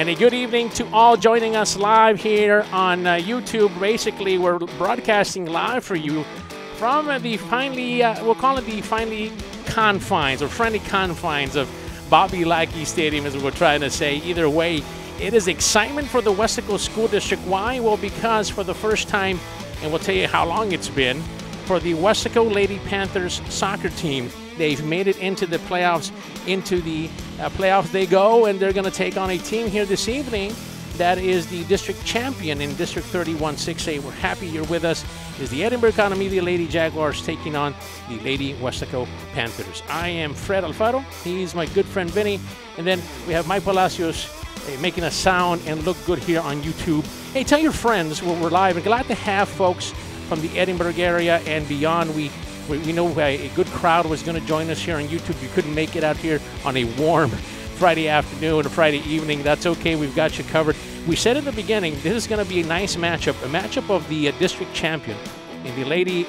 And a good evening to all joining us live here on YouTube. Basically, we're broadcasting live for you from the finally, we'll call it the finally confines or friendly confines of Bobby Lackey Stadium, as we were trying to say. Either way, it is excitement for the Weslaco School District. Why? Well, because for the first time, and we'll tell you how long it's been, for the Weslaco Lady Panthers soccer team, they've made it into the playoffs. Into the playoffs they go, and they're going to take on a team here this evening that is the district champion in District 31 6A. We're happy you're with us. Is the Edinburgh Economedes Lady Jaguars taking on the Lady Weslaco Panthers. I am Fred Alfaro. He's my good friend Vinny. And then we have Mike Palacios making us sound and look good here on YouTube. Hey, tell your friends we're live. And glad to have folks from the Edinburgh area and beyond. We know a good crowd was going to join us here on YouTube. You couldn't make it out here on a warm Friday afternoon or Friday evening. That's okay. We've got you covered. We said at the beginning, this is going to be a nice matchup, a matchup of the district champion in the Lady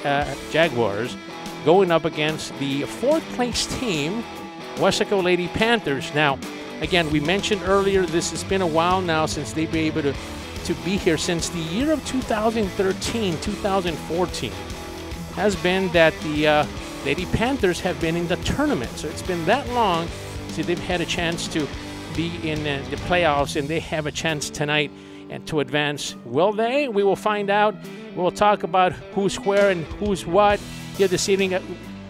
Jaguars going up against the fourth-place team, Weslaco Lady Panthers. Now, again, we mentioned earlier, this has been a while now since they've been able to be here. Since the year of 2013, 2014, has been that the Lady Panthers have been in the tournament. So it's been that long since they've had a chance to be in the playoffs, and they have a chance tonight and to advance. Will they? We will find out. We'll talk about who's where and who's what here this evening.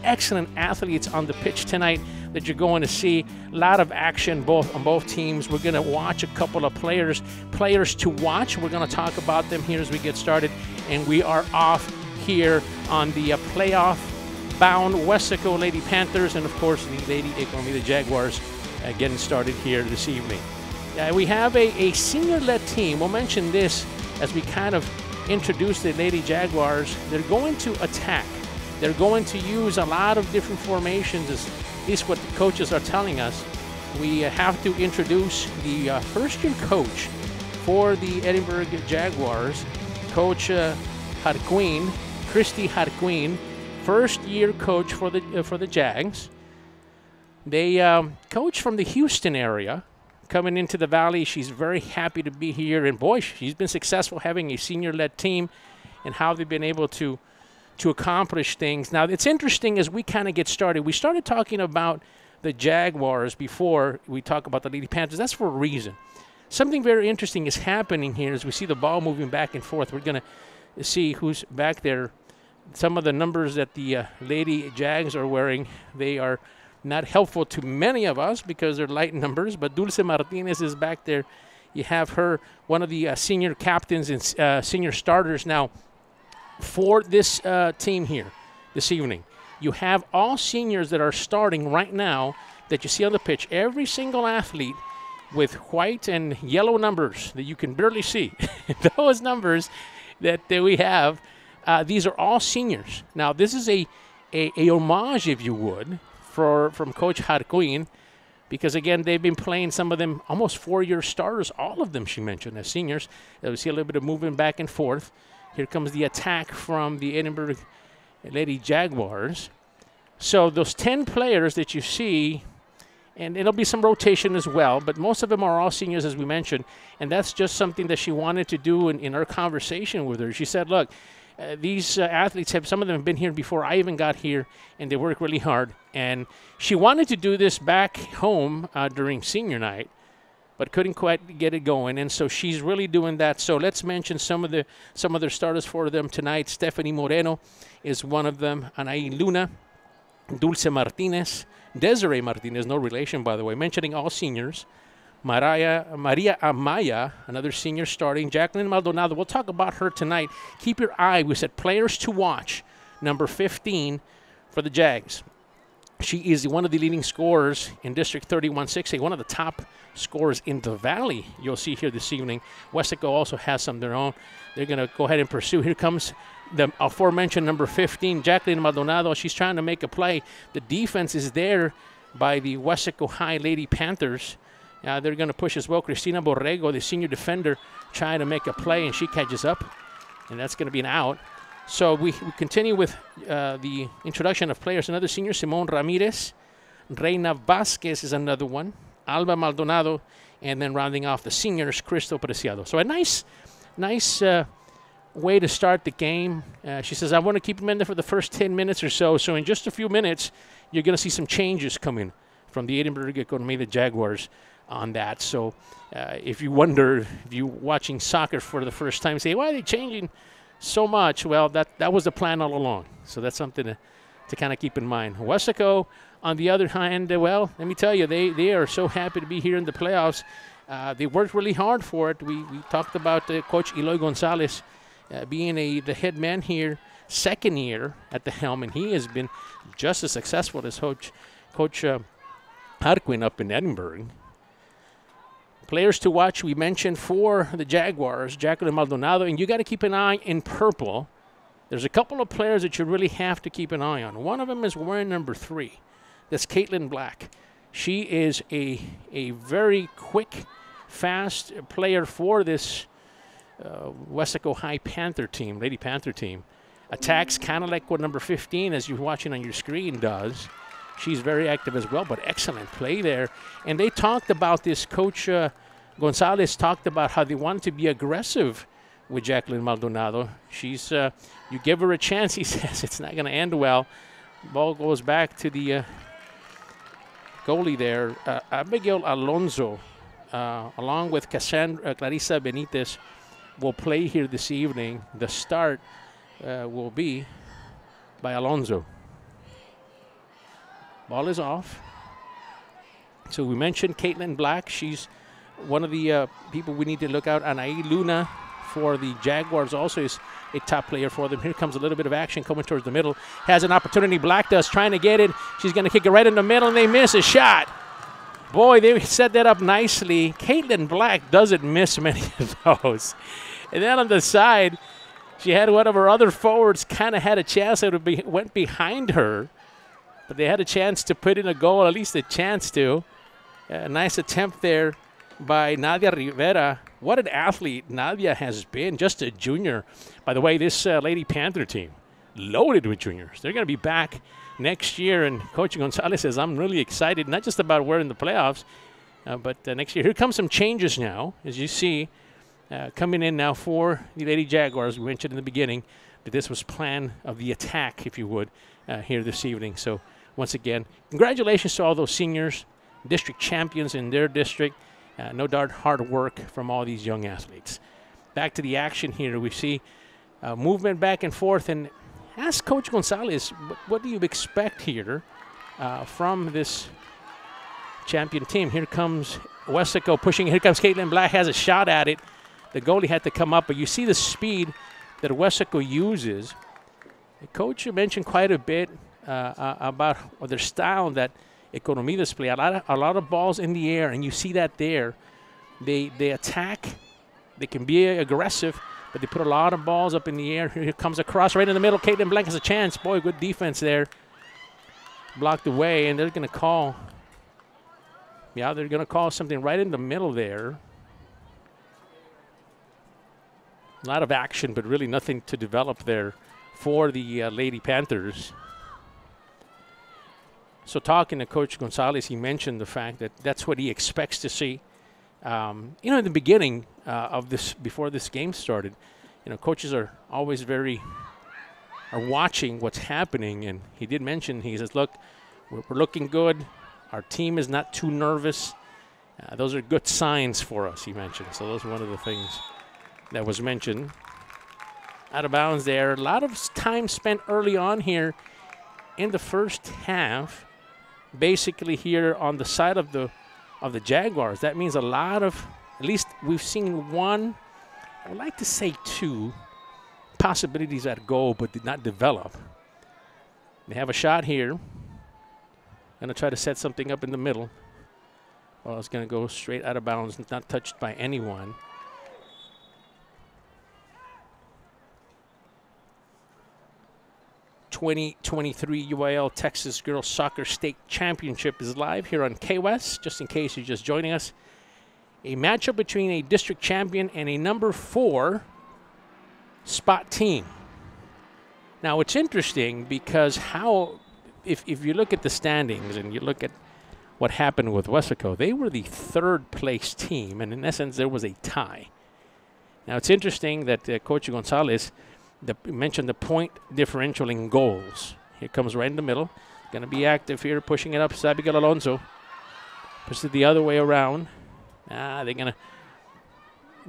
Excellent athletes on the pitch tonight that you're going to see. A lot of action on both teams. We're going to watch a couple of players to watch. We're going to talk about them here as we get started, and we are off here on the playoff-bound Weslaco Lady Panthers and, of course, the Lady Economedes Jaguars getting started here this evening. We have a senior-led team. We'll mention this as we kind of introduce the Lady Jaguars. They're going to attack. They're going to use a lot of different formations, at least what the coaches are telling us. We have to introduce the first-year coach for the Edinburgh Jaguars, Coach Harquin, Christy Harquin, first-year coach for the Jags. They coach from the Houston area, coming into the Valley. She's very happy to be here, and boy, she's been successful having a senior-led team and how they've been able to accomplish things. Now, it's interesting as we kind of get started. We started talking about the Jaguars before we talk about the Lady Panthers. That's for a reason. Something very interesting is happening here as we see the ball moving back and forth. We're going to see who's back there. Some of the numbers that the Lady Jags are wearing, they are not helpful to many of us because they're light numbers, but Dulce Martinez is back there. You have her, one of the senior captains and senior starters. Now, for this team here this evening, you have all seniors that are starting right now that you see on the pitch. Every single athlete with white and yellow numbers that you can barely see. Those numbers that we have, these are all seniors. Now, this is a homage, if you would, from Coach Harquin, because, again, they've been playing some of them almost four-year starters, all of them she mentioned as seniors. We see a little bit of movement back and forth. Here comes the attack from the Edinburgh Lady Jaguars. So those 10 players that you see, and it'll be some rotation as well, but most of them are all seniors, as we mentioned, and that's just something that she wanted to do in her conversation with her. She said, look, these athletes, some of them have been here before I even got here, and they work really hard. And she wanted to do this back home during senior night, but couldn't quite get it going. And so she's really doing that. So let's mention some of their starters for them tonight. Stephanie Moreno is one of them. Anaí Luna, Dulce Martinez, Desiree Martinez, no relation, by the way, mentioning all seniors. Maria Amaya, another senior starting. Jacqueline Maldonado, we'll talk about her tonight. Keep your eye. We said players to watch. Number 15 for the Jags. She is one of the leading scorers in District 31 6A, one of the top scorers in the Valley you'll see here this evening. Weslaco also has some of their own. They're going to go ahead and pursue. Here comes the aforementioned number 15, Jacqueline Maldonado. She's trying to make a play. The defense is there by the Weslaco High Lady Panthers. They're going to push as well. Cristina Borrego, the senior defender, trying to make a play, and she catches up, and that's going to be an out. So we continue with the introduction of players. Another senior, Simone Ramirez. Reina Vasquez is another one. Alba Maldonado, and then rounding off the seniors, Crystal Preciado. So a nice way to start the game. She says, I want to keep them in there for the first 10 minutes or so. So in just a few minutes, you're going to see some changes coming from the Edinburgh Economedes Jaguars on that. So if you wonder, if you're watching soccer for the first time, say, why are they changing so much? Well, that was the plan all along. So that's something to kind of keep in mind. Weslaco, on the other hand, well, let me tell you, they are so happy to be here in the playoffs. They worked really hard for it. We talked about Coach Eloy Gonzalez being the head man here, second year at the helm, and he has been just as successful as Coach Harquin up in Edinburgh. Players to watch, we mentioned for the Jaguars, Jacqueline Maldonado, and you got to keep an eye in purple. There's a couple of players that you really have to keep an eye on. One of them is wearing number 3. That's Caitlin Black. She is a very quick, fast player for this Weslaco High Panther team, Lady Panther team. Attacks kind of like what number 15, as you're watching on your screen, does. She's very active as well, but excellent play there. And they talked about this. Coach Gonzalez talked about how they wanted to be aggressive with Jacqueline Maldonado. She's you give her a chance, he says, it's not going to end well. Ball goes back to the goalie there. Abigail Alonso, along with Clarissa Benitez, will play here this evening. The start will be by Alonso. Ball is off. So we mentioned Caitlin Black. She's one of the people we need to look out. Anaí Luna for the Jaguars also is a top player for them. Here comes a little bit of action coming towards the middle. Has an opportunity. Black does, trying to get it. She's going to kick it right in the middle, and they miss a shot. Boy, they set that up nicely. Caitlin Black doesn't miss many of those. And then on the side, she had one of her other forwards kind of had a chance. It went behind her. But they had a chance to put in a goal, at least a chance to. A nice attempt there by Nadia Rivera. What an athlete Nadia has been, just a junior. By the way, this Lady Panther team, loaded with juniors. They're going to be back next year, and Coach Gonzalez says, I'm really excited, not just about we're in the playoffs, but next year. Here comes some changes now, as you see, coming in now for the Lady Jaguars. We mentioned in the beginning that this was plan of the attack, if you would, here this evening. So once again, congratulations to all those seniors, district champions in their district. No doubt hard work from all these young athletes. Back to the action here. We see movement back and forth. And ask Coach Gonzalez, what do you expect here from this champion team? Here comes Weslaco pushing. Here comes Caitlin Black, has a shot at it. The goalie had to come up. But you see the speed that Weslaco uses. The coach mentioned quite a bit about their style that Economedes play. A lot of balls in the air, and you see that there. They attack. They can be aggressive, but they put a lot of balls up in the air. Here comes a cross right in the middle. Caitlin Black has a chance. Boy, good defense there. Blocked away, and they're going to call. Yeah, they're going to call something right in the middle there. A lot of action, but really nothing to develop there for the Lady Panthers. So talking to Coach Gonzalez, he mentioned the fact that that's what he expects to see. In the beginning of this, before this game started, coaches are always are watching what's happening. And he did mention, he says, look, we're looking good. Our team is not too nervous. Those are good signs for us, he mentioned. So those are one of the things that was mentioned. Out of bounds there. A lot of time spent early on here in the first half. Basically here on the side of the Jaguars. That means a lot of, at least we've seen one, I would like to say 2 possibilities at goal, but did not develop. They have a shot here. Going to try to set something up in the middle. Well, it's going to go straight out of bounds, not touched by anyone. '23 UIL Texas Girls Soccer State Championship is live here on KWES, just in case you're just joining us. A matchup between a district champion and a number 4 spot team. Now, it's interesting because if you look at the standings and you look at what happened with Weslaco. They were the third-place team, and in essence, there was a tie. Now, it's interesting that Coach Gonzalez mentioned the point differential in goals. Here comes right in the middle. Going to be active here, pushing it up. Abigail Alonso pushes it the other way around. They're going to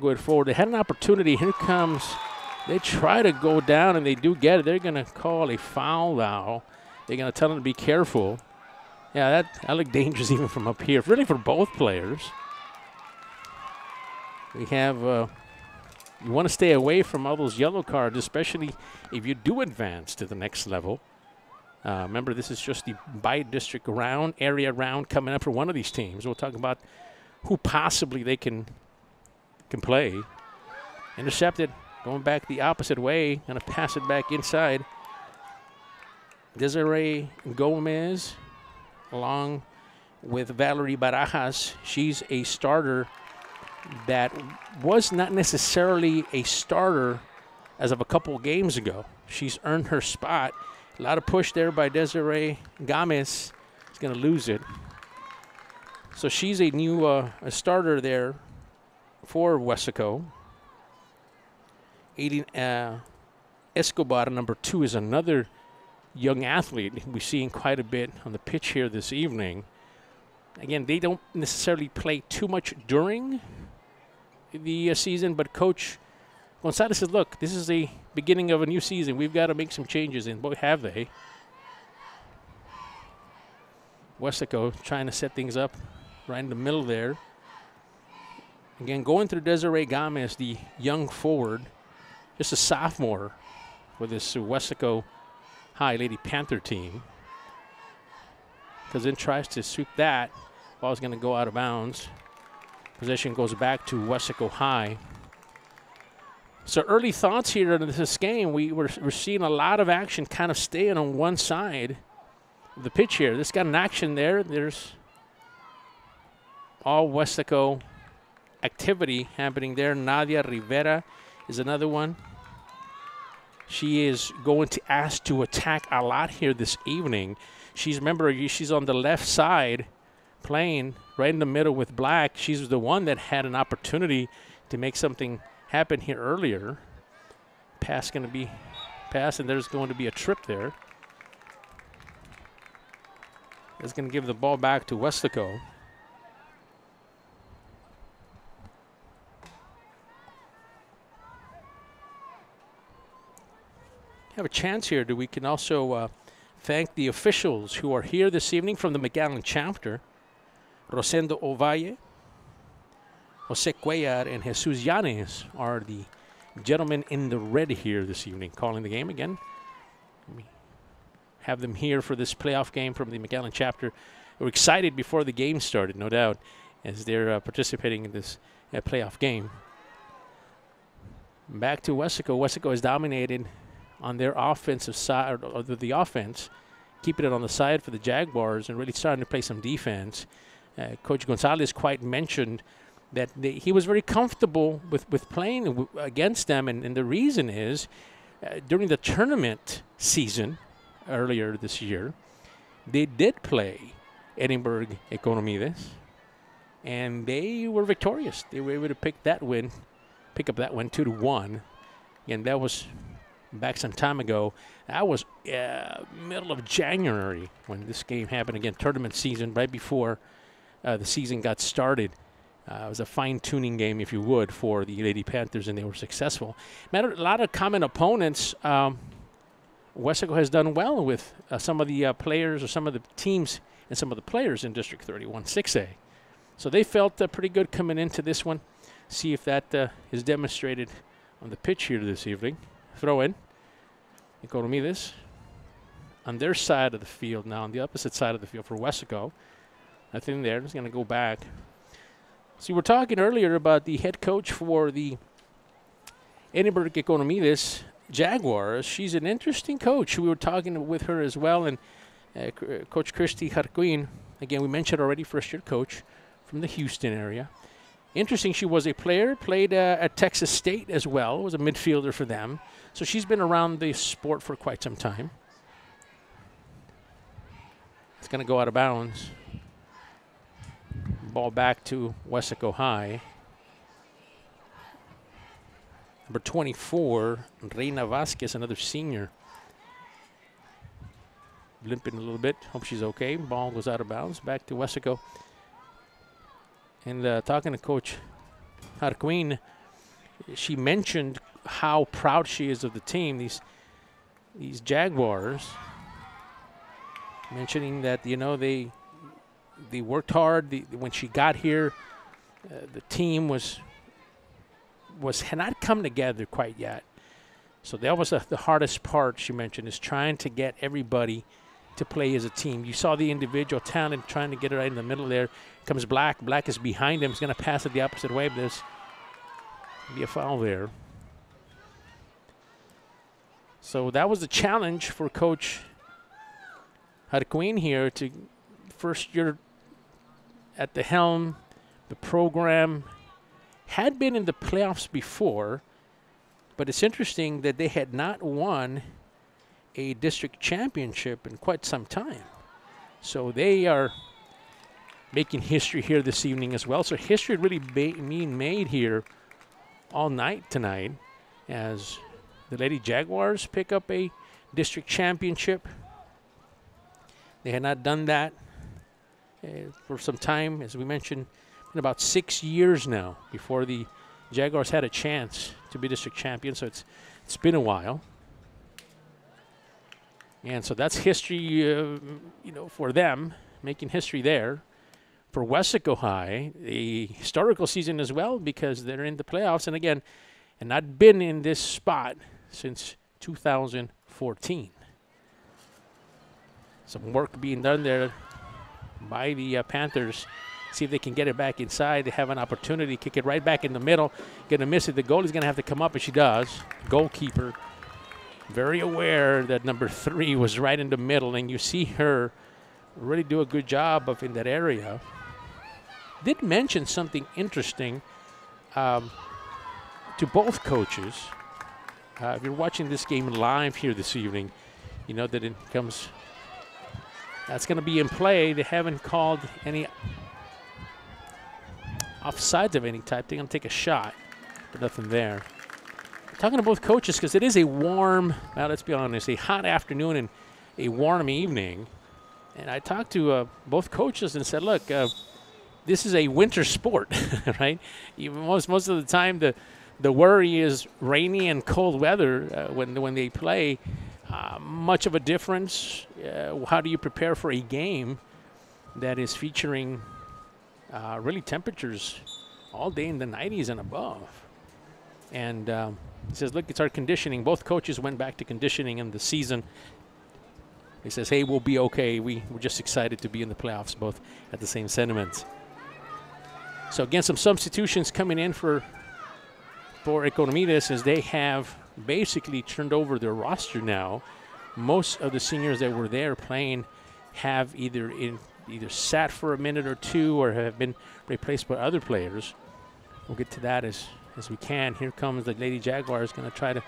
go it forward. They had an opportunity. Here comes. They try to go down, and they do get it. They're going to call a foul now. They're going to tell them to be careful. Yeah, that looked dangerous even from up here, really for both players. We have, you want to stay away from all those yellow cards, especially if you do advance to the next level. Remember, this is just the by-district round, area round coming up for one of these teams. We'll talk about who possibly they can play. Intercepted, going back the opposite way, going to pass it back inside. Desiree Gomez, along with Valerie Barajas. She's a starter that was not necessarily a starter as of a couple games ago. She's earned her spot. A lot of push there by Desiree Gomez. She's going to lose it. So she's a new a starter there for Weslaco. Aiden Escobar, number 2, is another young athlete we're seeing quite a bit on the pitch here this evening. Again, they don't necessarily play too much during the season, but Coach Gonzalez said, look, this is the beginning of a new season. We've got to make some changes, and boy, have they. Weslaco trying to set things up right in the middle there. Again, going through Desiree Gomez, the young forward, just a sophomore with this Weslaco High Lady Panther team. Because then tries to sweep that. Ball's going to go out of bounds. Possession goes back to Weslaco High. So early thoughts here in this game. We're seeing a lot of action kind of staying on one side of the pitch here. This got an action there. There's all Weslaco activity happening there. Nadia Rivera is another one. She is going to ask to attack a lot here this evening. Remember, she's on the left side playing right in the middle with Black. She's the one that had an opportunity to make something happen here earlier. Pass going to be pass, and there's going to be a trip there. It's going to give the ball back to Weslaco. Have a chance here. We can also thank the officials who are here this evening from the McAllen chapter. Rosendo Ovalle, Jose Cuellar, and Jesus Yanes are the gentlemen in the red here this evening calling the game again. We have them here for this playoff game from the McAllen chapter. We're excited before the game started, no doubt, as they're participating in this playoff game. Back to Weslaco. Weslaco has dominated on their offensive side, or the offense, keeping it on the side for the Jaguars and really starting to play some defense. Coach Gonzalez quite mentioned that he was very comfortable with playing against them, and the reason is during the tournament season earlier this year, they did play Edinburgh Economedes, and they were victorious. They were able to pick up that win 2-1, and that was back some time ago. That was middle of January when this game happened. Again, tournament season, right before the season got started. It was a fine-tuning game, if you would, for the Lady Panthers, and they were successful. A lot of common opponents. Weslaco has done well with some of the players, or some of the teams and some of the players in District 31 6A. So they felt pretty good coming into this one. See if that is demonstrated on the pitch here this evening. Throw in. Economedes on their side of the field now, on the opposite side of the field for Weslaco. Nothing there. It's going to go back. See, we're talking earlier about the head coach for the Edinburgh Economedes Jaguars. She's an interesting coach. We were talking with her as well, and Coach Christy Jarquin, again, we mentioned already, first-year coach from the Houston area. Interesting, she was a player, played at Texas State as well, was a midfielder for them. So she's been around the sport for quite some time. It's going to go out of bounds. ball back to Weslaco High. Number 24, Reina Vasquez, another senior. Limping a little bit. Hope she's okay. Ball goes out of bounds. Back to Weslaco. And talking to Coach Harquin, she mentioned how proud she is of the team. These Jaguars, mentioning that, you know, they worked hard. When she got here, the team had not come together quite yet. So that was the hardest part, she mentioned, is trying to get everybody to play as a team. You saw the individual talent trying to get it right in the middle there. Comes Black. Black is behind him. He's going to pass it the opposite way, but there's be a foul there. So that was the challenge for Coach Harquin here, to first year at the helm. The program had been in the playoffs before, but it's interesting that they had not won a district championship in quite some time. So they are making history here this evening as well. So history really being made here all night tonight, as the Lady Jaguars pick up a district championship. They had not done that for some time, as we mentioned, in about 6 years now, before the Jaguars had a chance to be district champions. So it's been a while. And so that's history, you know, for them, making history there. For Weslaco High, a historical season as well, because they're in the playoffs, and again, and not been in this spot since 2014. Some work being done there by the Panthers. See if they can get it back inside. They have an opportunity, kick it right back in the middle. Going to miss it. The goalie's going to have to come up, and she does. Goalkeeper very aware that number 3 was right in the middle, and you see her really do a good job of in that area. Did mention something interesting to both coaches. If you're watching this game live here this evening, you know that it comes. That's going to be in play. They haven't called any offsides of any type. They're going to take a shot, but nothing there. Talking to both coaches, because it is a warm, well, let's be honest, a hot afternoon and a warm evening. And I talked to both coaches and said, look, this is a winter sport, right? Most of the time, the worry is rainy and cold weather when they play. Much of a difference. How do you prepare for a game that is featuring really temperatures all day in the 90s and above? And he says, look, it's our conditioning. Both coaches went back to conditioning in the season. He says, hey, we'll be okay. We're just excited to be in the playoffs, both at the same sentiments. So again, some substitutions coming in for Economedes, as they have basically turned over their roster now. Most of the seniors that were there playing have either sat for a minute or two or have been replaced by other players. We'll get to that as we can. Here comes the Lady Jaguars, going to try to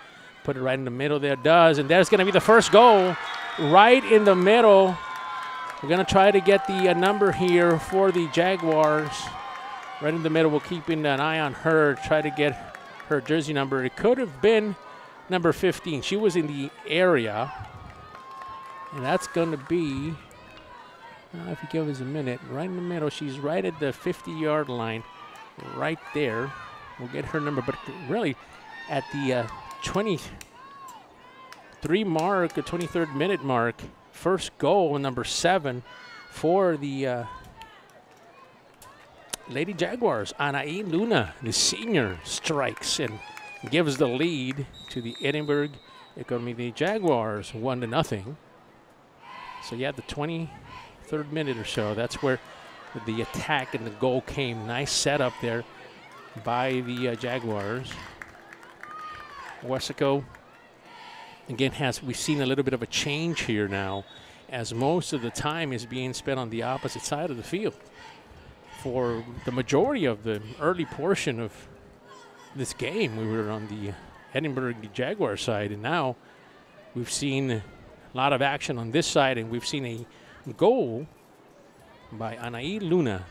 put it right in the middle. There it does, and there's going to be the first goal right in the middle. We're going to try to get the number here for the Jaguars. Right in the middle, we're keeping an eye on her, try to get her jersey number. It could have been number 15. She was in the area, and that's going to be, if you give us a minute, right in the middle. She's right at the 50-yard line, right there. We'll get her number, but really at the 23 mark, the 23rd minute mark, first goal, number 7 for the Lady Jaguars. Anaí Luna, the senior, strikes and gives the lead to the Edinburgh Economedes Jaguars, 1-0. So yeah, the 23rd minute or so, that's where the attack and the goal came. Nice setup there by the Jaguars. Weslaco again we've seen a little bit of a change here now, as most of the time is being spent on the opposite side of the field for the majority of the early portion of this game. We were on the Edinburgh Jaguar side, and now we've seen a lot of action on this side, and we've seen a goal by Anaí Luna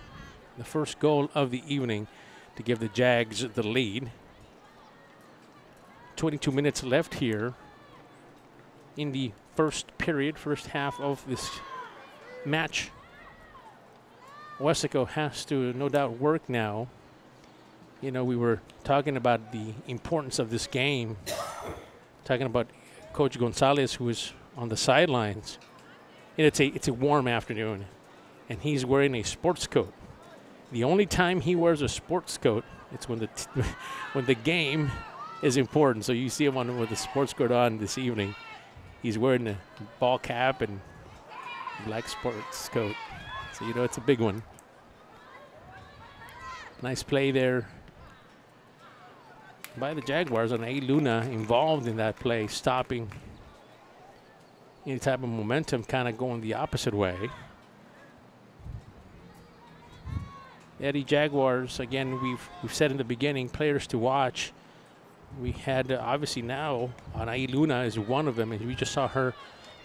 the first goal of the evening to give the Jags the lead. 22 minutes left here in the first period, first half of this match. Weslaco has to no doubt work now. You know, we were talking about the importance of this game, talking about Coach Gonzalez, who is on the sidelines. And it's a warm afternoon, and he's wearing a sports coat. The only time he wears a sports coat, it's when the game is important. So you see him with the sports coat on this evening. He's wearing a ball cap and black sports coat. So you know it's a big one. Nice play there by the Jaguars, and A. Luna involved in that play, stopping any type of momentum kind of going the opposite way. Eddie Jaguars, again, we've said in the beginning, players to watch. We had obviously now Anaí Luna is one of them, and we just saw her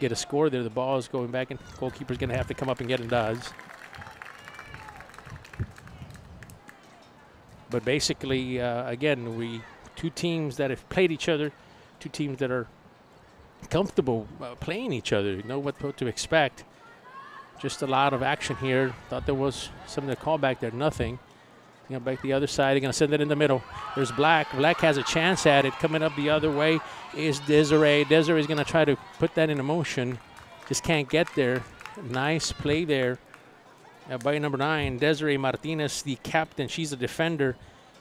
get a score there. The ball is going back, and goalkeeper's going to have to come up and get it, and does. But basically, again, two teams that have played each other, two teams that are comfortable playing each other, know what to expect. Just a lot of action here. Thought there was something to call back there. Nothing. Back the other side. They're going to send it in the middle. There's Black. Black has a chance at it. Coming up the other way is Desiree. Desiree is going to try to put that into motion. Just can't get there. Nice play there by number 9, Desiree Martinez, the captain. She's a defender.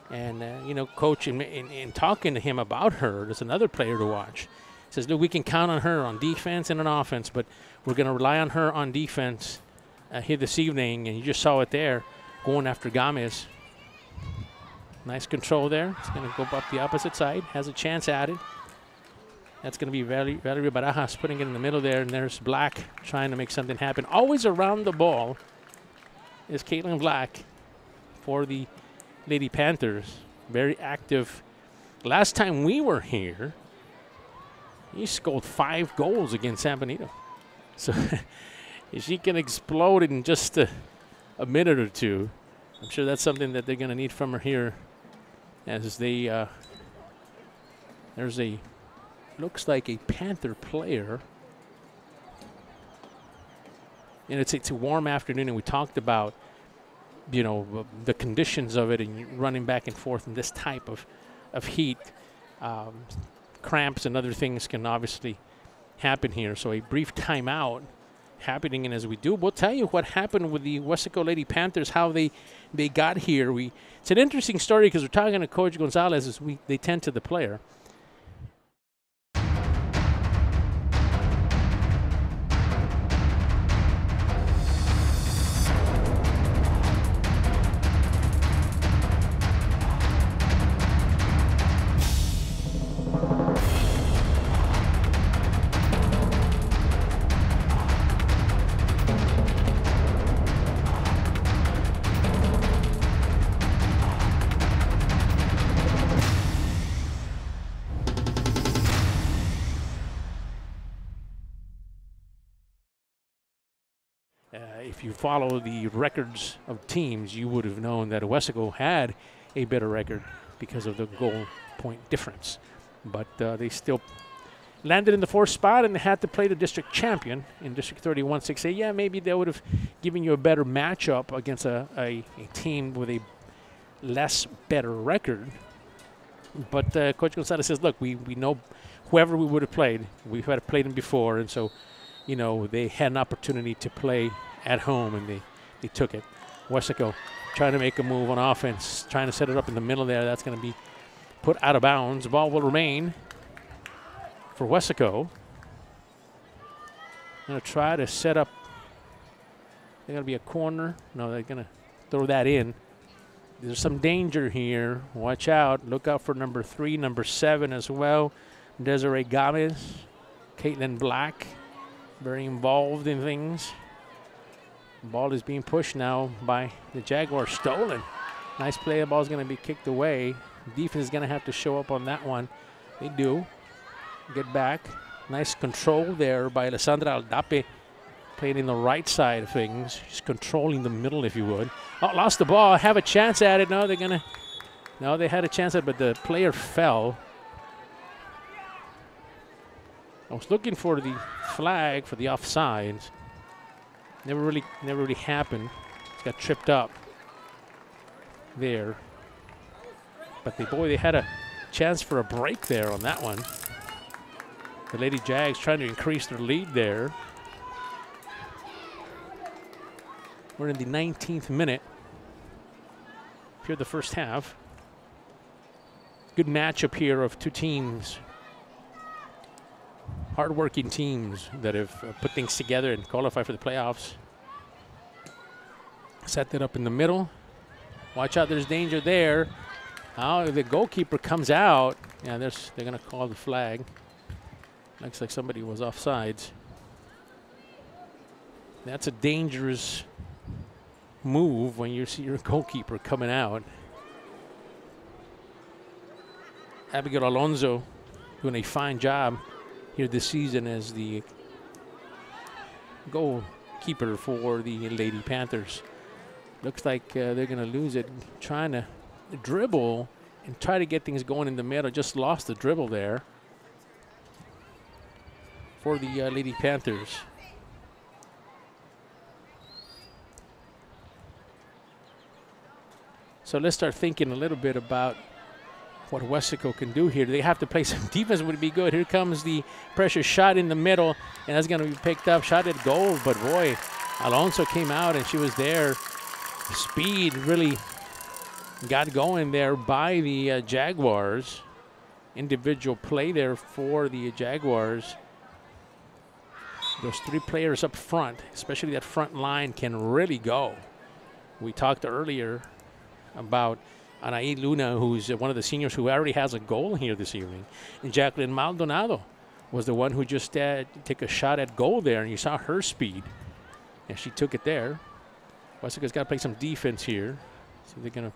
And, you know, coach, in talking to him about her, there's another player to watch. He says, look, we can count on her on defense and on offense, but we're going to rely on her on defense here this evening. And you just saw it there, going after Gomez. Nice control there. It's going to go up the opposite side. Has a chance at it. That's going to be Valerie Barajas putting it in the middle there. And there's Black trying to make something happen. Always around the ball is Caitlin Black for the Lady Panthers. Very active. Last time we were here, he scored 5 goals against San Benito. So if she can explode in just a minute or two, I'm sure that's something that they're going to need from her here. As they, there's looks like a Panther player. And it's a warm afternoon, and we talked about, you know, the conditions of it and running back and forth in this type of heat. Cramps and other things can obviously happen here. So a brief timeout happening, and as we do, we'll tell you what happened with the Weslaco Lady Panthers, how they got here. It's an interesting story because we're talking to Coach Gonzalez as they tend to the player. If you follow the records of teams, you would have known that Weslaco had a better record because of the goal point difference. But they still landed in the 4th spot, and they had to play the district champion in District 31 6A. Yeah, maybe they would have given you a better matchup against a team with a less better record. But Coach Gonzalez says, look, we know whoever we would have played, we've had played them before, and so, you know, they had an opportunity to play at home, and they took it. Weslaco trying to make a move on offense, trying to set it up in the middle there. That's going to be put out of bounds. The ball will remain for Weslaco. Going to try to set up. They're going to be a corner. No, they're going to throw that in. There's some danger here. Watch out. Look out for number 3, number 7 as well. Desiree Gomez, Caitlin Black, very involved in things. The ball is being pushed now by the Jaguars. Stolen. Nice play. The ball is going to be kicked away. Defense is going to have to show up on that one. They do. Get back. Nice control there by Alessandra Aldape. playing in the right side of things. She's controlling the middle, if you would. Oh, lost the ball. Have a chance at it. No, they're going to. No, they had a chance at it, but the player fell. I was looking for the flag for the offsides. Never really happened. It's got tripped up there. But they had a chance for a break there on that one. The Lady Jags trying to increase their lead there. We're in the 19th minute here, the first half. Good matchup here of two teams, hardworking teams that have put things together and qualified for the playoffs. Set that up in the middle. Watch out, there's danger there. Oh, if the goalkeeper comes out, yeah, they're going to call the flag. Looks like somebody was offsides. That's a dangerous move when you see your goalkeeper coming out. Abigail Alonso doing a fine job here this season as the goalkeeper for the Lady Panthers. Looks like they're going to lose it, trying to dribble and try to get things going in the middle. Just lost the dribble there for the Lady Panthers. So let's start thinking a little bit about what Weslaco can do here. They have to play some defense, would be good. Here comes the pressure shot in the middle, and that's going to be picked up. Shot at goal, but boy, Alonso came out and she was there. Speed really got going there by the Jaguars. Individual play there for the Jaguars. Those three players up front, especially that front line, can really go. We talked earlier about Anaí Luna, who's one of the seniors who already has a goal here this evening. And Jacqueline Maldonado was the one who just took a shot at goal there, and you saw her speed. And she took it there. Weslaco's got to play some defense here. So they're going to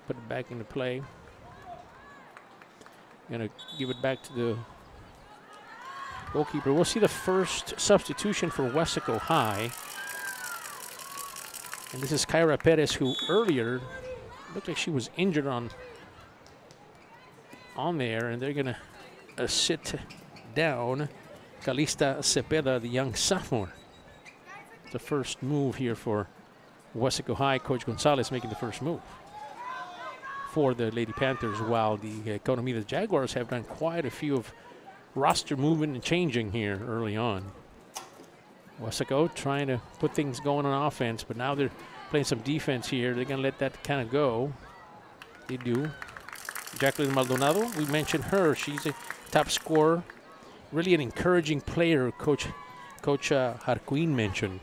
put it back into play. Going to give it back to the goalkeeper. We'll see the first substitution for Weslaco High. And this is Kyra Perez, who earlier looked like she was injured on there, and they're going to sit down Calista Cepeda, the young sophomore. The first move here for Weslaco High. Coach Gonzalez making the first move for the Lady Panthers, while the Economedes Jaguars have done quite a few of roster movement and changing here early on. Weslaco trying to put things going on offense, but now they're playing some defense here. They're going to let that kind of go. They do. Jacqueline Maldonado, we mentioned her. She's a top scorer. Really an encouraging player, Coach Harquin mentioned.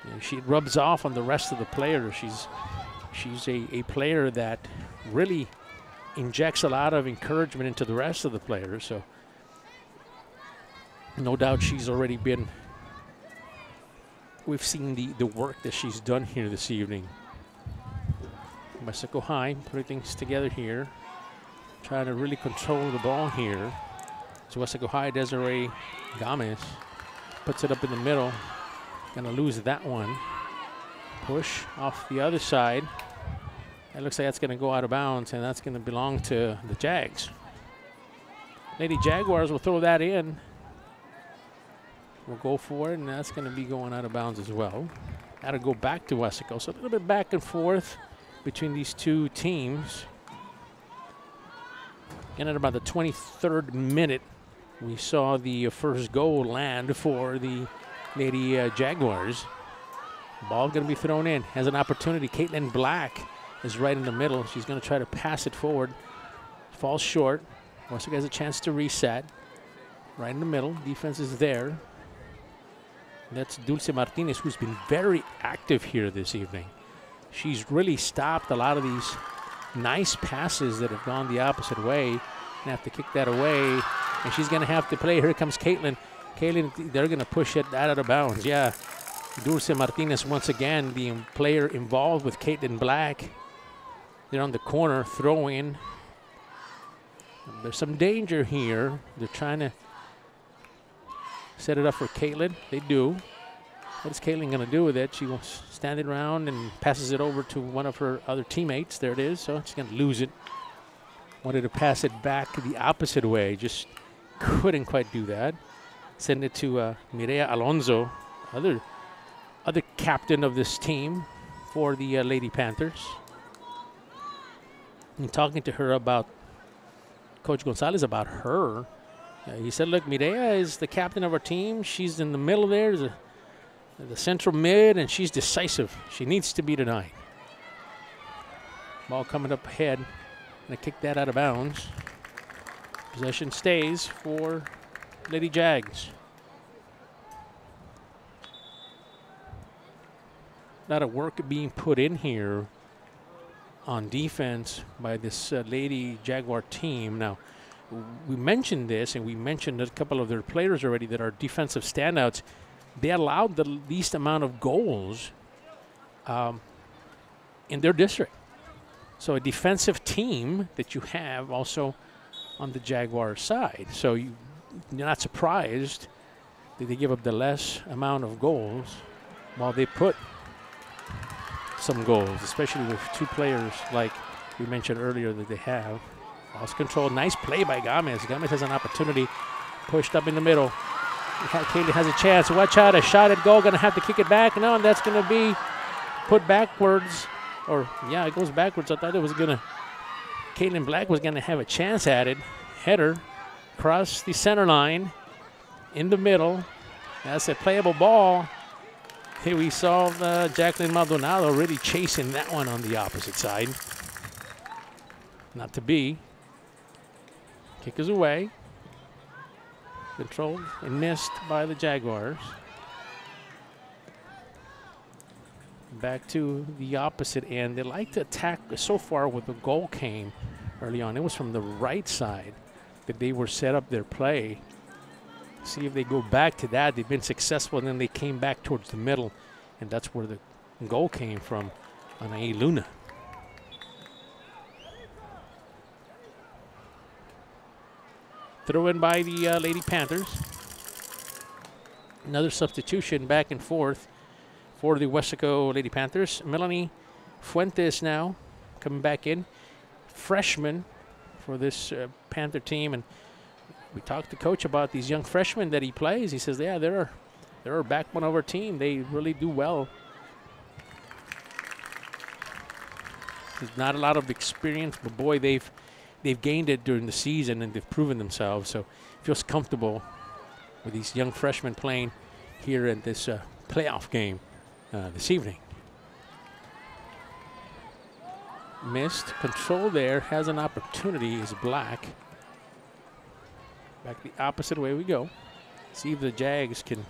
And she rubs off on the rest of the players. She's a player that really injects a lot of encouragement into the rest of the players. So no doubt she's already been. We've seen the work that she's done here this evening. Weslaco High putting things together here, trying to really control the ball here. So Weslaco High, Desiree Gomez puts it up in the middle. Gonna lose that one. Push off the other side. It looks like that's gonna go out of bounds, and that's gonna belong to the Jags. Lady Jaguars will throw that in. We'll go for it, and that's going to be going out of bounds as well. That'll go back to Weslaco. So a little bit back and forth between these two teams. And at about the 23rd minute, we saw the first goal land for the Lady Jaguars. Ball going to be thrown in. Has an opportunity. Caitlin Black is right in the middle. She's going to try to pass it forward. Falls short. Weslaco has a chance to reset. Right in the middle. Defense is there. That's Dulce Martinez, who's been very active here this evening. She's really stopped a lot of these nice passes that have gone the opposite way. Gonna have to kick that away, and she's gonna have to play. Here comes Caitlin. Caitlin, they're gonna push it out of bounds. Yeah, Dulce Martinez once again, the player involved with Caitlin Black. They're on the corner, throw in. There's some danger here. They're trying to set it up for Caitlin. They do. What is Caitlin going to do with it? She was standing around and passes it over to one of her other teammates. There it is. So she's going to lose it. Wanted to pass it back the opposite way. Just couldn't quite do that. Send it to Mireya Alonso, other captain of this team for the Lady Panthers. And talking to her about Coach Gonzalez about her, he said, look, Mireya is the captain of our team. She's in the middle there, the central mid, and she's decisive. She needs to be tonight. Ball coming up ahead. Going to kick that out of bounds. Possession stays for Lady Jags. A lot of work being put in here on defense by this Lady Jaguar team. Now, we mentioned this, and we mentioned a couple of their players already that are defensive standouts. They allowed the least amount of goals in their district. So a defensive team that you have also on the Jaguar side. So you're not surprised that they give up the less amount of goals while they put some goals, especially with two players like we mentioned earlier that they have. Lost control. Nice play by Gomez. Gomez has an opportunity. Pushed up in the middle. Kaylee has a chance. Watch out. A shot at goal. Going to have to kick it back. No, and that's going to be put backwards. Or, yeah, it goes backwards. I thought it was going to. Caitlin Black was going to have a chance at it. Header across the center line in the middle. That's a playable ball. Here we saw Jacqueline Maldonado really chasing that one on the opposite side. Not to be. Kick is away. Controlled and missed by the Jaguars. Back to the opposite end. They like to attack so far with the goal came early on. It was from the right side that they were set up their play. See if they go back to that. They've been successful, and then they came back towards the middle, and that's where the goal came from on A. Luna. Throw in by the Lady Panthers. Another substitution back and forth for the Weslaco Lady Panthers. Melanie Fuentes now coming back in. Freshman for this Panther team. And we talked to Coach about these young freshmen that he plays. He says, yeah, they're a backbone of our team. They really do well. There's not a lot of experience, but boy, they've gained it during the season, and they've proven themselves. So feels comfortable with these young freshmen playing here in this playoff game this evening. Missed control there, has an opportunity, is Black. Back the opposite way we go. See if the Jags can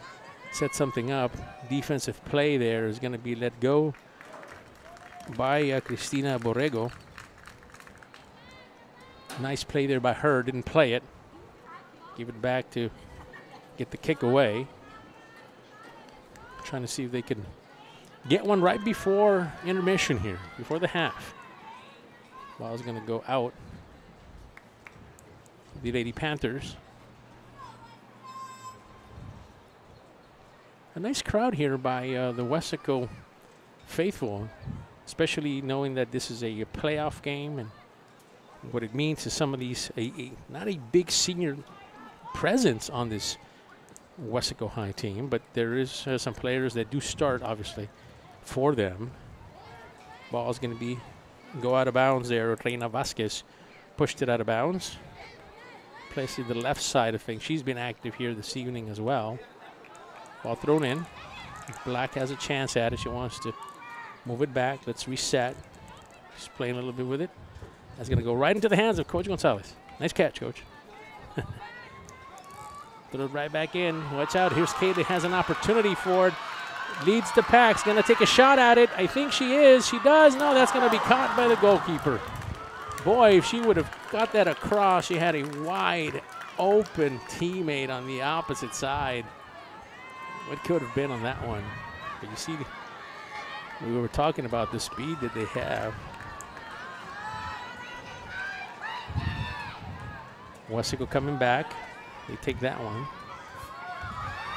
set something up. Defensive play there is going to be let go by Cristina Borrego. Nice play there by her. Didn't play it. Give it back to get the kick away. Trying to see if they can get one right before intermission here, before the half. Ball's going to go out. The Lady Panthers. A nice crowd here by the Weslaco faithful, especially knowing that this is a playoff game and what it means to some of these, not a big senior presence on this Weslaco High team, but there is some players that do start, obviously, for them. Ball's going to go out of bounds there. Reina Vasquez pushed it out of bounds. Placed it to the left side of things. She's been active here this evening as well. Ball thrown in. Black has a chance at it. She wants to move it back. Let's reset. She's playing a little bit with it. That's going to go right into the hands of Coach Gonzalez. Nice catch, Coach. Throw it right back in. Watch out. Here's Kaylee. Has an opportunity for it. Leads the pack. Going to take a shot at it. I think she is. She does. No, that's going to be caught by the goalkeeper. Boy, if she would have got that across, she had a wide open teammate on the opposite side. What could have been on that one? But you see, we were talking about the speed that they have. Weslaco coming back. They take that one.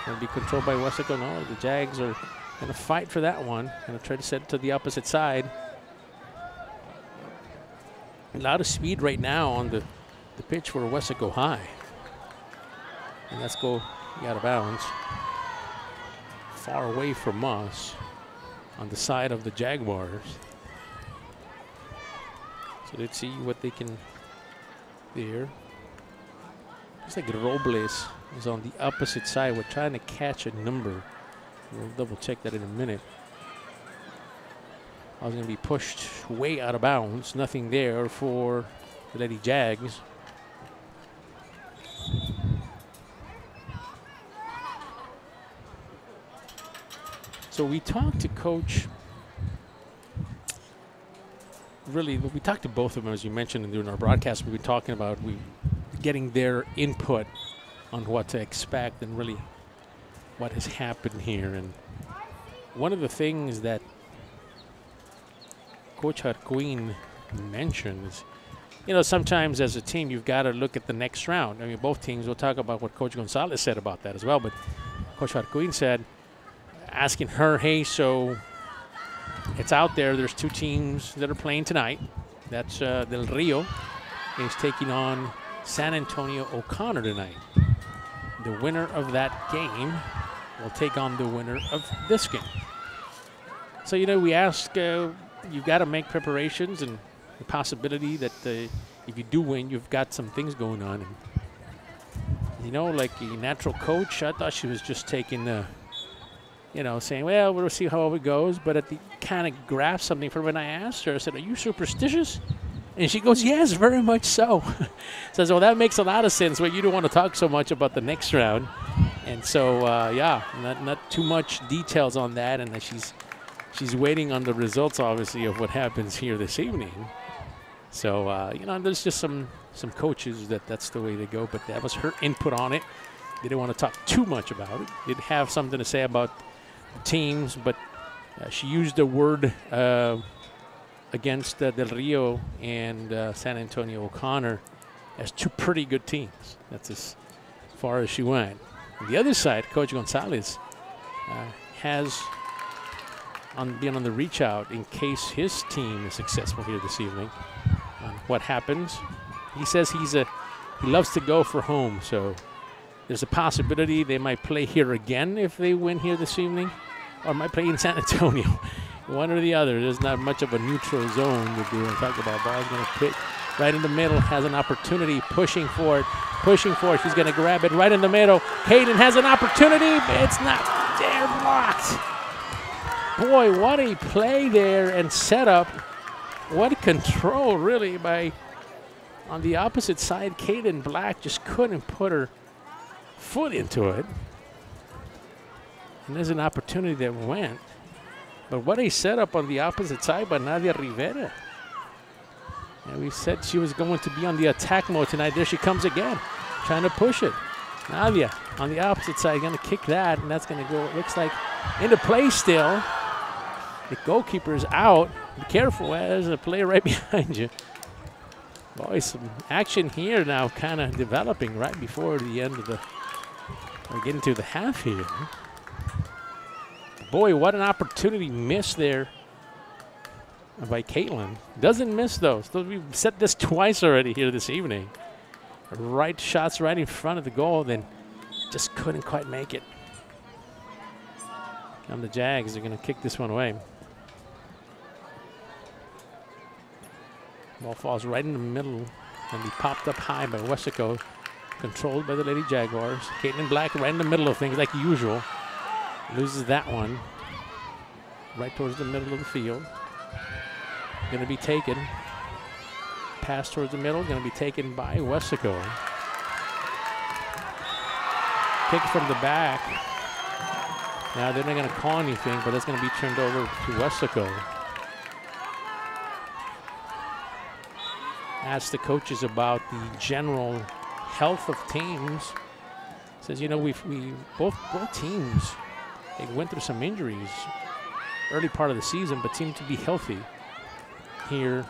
Going to be controlled by Weslaco. No, the Jags are going to fight for that one. Going to try to set it to the opposite side. A lot of speed right now on the pitch for Weslaco High. And let's go out of bounds. Far away from us on the side of the Jaguars. So let's see what they can there. Looks like Robles is on the opposite side. We're trying to catch a number. We'll double check that in a minute. I was going to be pushed way out of bounds. Nothing there for the Lady Jags. So we talked to Coach. Really, we talked to both of them, as you mentioned during our broadcast. We've been talking about getting their input on what to expect and really what has happened here. And one of the things that Coach Harquin mentions, you know, sometimes as a team you've got to look at the next round. I mean, both teams, we'll talk about what Coach Gonzalez said about that as well, but Coach Harquin said, asking her, hey, so it's out there. There's two teams that are playing tonight. That's Del Rio is taking on San Antonio O'Connor tonight. The winner of that game will take on the winner of this game. So, you know, we ask, you've got to make preparations and the possibility that if you do win, you've got some things going on. And, you know, like a natural coach, I thought she was just taking you know, saying, well, we'll see how it goes. But at the kind of grasped something from when I asked her, I said, are you superstitious? And she goes, yes, very much so. Says, well, that makes a lot of sense. Well, you don't want to talk so much about the next round. And so, yeah, not too much details on that. And she's waiting on the results, obviously, of what happens here this evening. So, you know, there's just some coaches that's the way they go. But that was her input on it. They didn't want to talk too much about it. Did have something to say about teams, but she used the word against Del Rio and San Antonio O'Connor as two pretty good teams. That's as far as she went. On the other side, Coach Gonzalez has been on the reach out in case his team is successful here this evening. What happens? He says he loves to go for home, so there's a possibility they might play here again if they win here this evening, or might play in San Antonio. One or the other. There's not much of a neutral zone that we're going to talk about. Ball's going to pitch right in the middle, has an opportunity, pushing for it. She's going to grab it right in the middle. Hayden has an opportunity, but it's not there, blocked. Boy, what a play there and setup. What control, really, by on the opposite side. Kaden Black just couldn't put her foot into it. And there's an opportunity that went. But what a setup on the opposite side by Nadia Rivera. And we said she was going to be on the attack mode tonight. There she comes again, trying to push it. Nadia on the opposite side going to kick that, and that's going to go, it looks like, into play still. The goalkeeper's out. Be careful, there's a player right behind you. Boy, some action here now kind of developing right before the end of the, we're getting to the half here. Boy, what an opportunity missed there by Caitlin. Doesn't miss those. We've said this twice already here this evening. Right shots right in front of the goal, then just couldn't quite make it. Come the Jags, they're going to kick this one away. Ball falls right in the middle and be popped up high by Weslaco, controlled by the Lady Jaguars. Caitlin Black right in the middle of things like usual. Loses that one. Right towards the middle of the field. Going to be taken. Pass towards the middle. Going to be taken by Weslaco. Kick from the back. Now they're not going to call anything, but that's going to be turned over to Weslaco. Ask the coaches about the general health of teams. Says, you know, we both teams, they went through some injuries early part of the season, but seem to be healthy here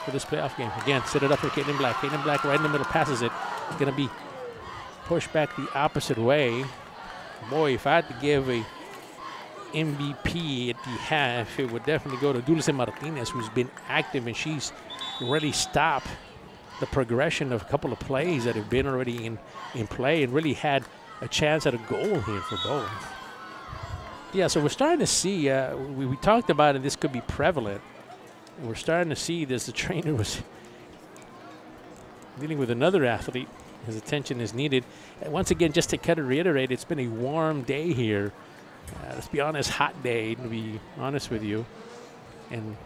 for this playoff game. Again, set it up for Caitlin Black. Caitlin Black right in the middle, passes it. It's going to be pushed back the opposite way. Boy, if I had to give a MVP at the half, it would definitely go to Dulce Martinez, who's been active, and she's really stopped the progression of a couple of plays that have been already in play and really had a chance at a goal here for both. Yeah, so we're starting to see, we talked about it, this could be prevalent. And we're starting to see this. The trainer was dealing with another athlete. His attention is needed. And once again, just to kind of reiterate, it's been a warm day here. Let's be honest, hot day, to be honest with you. And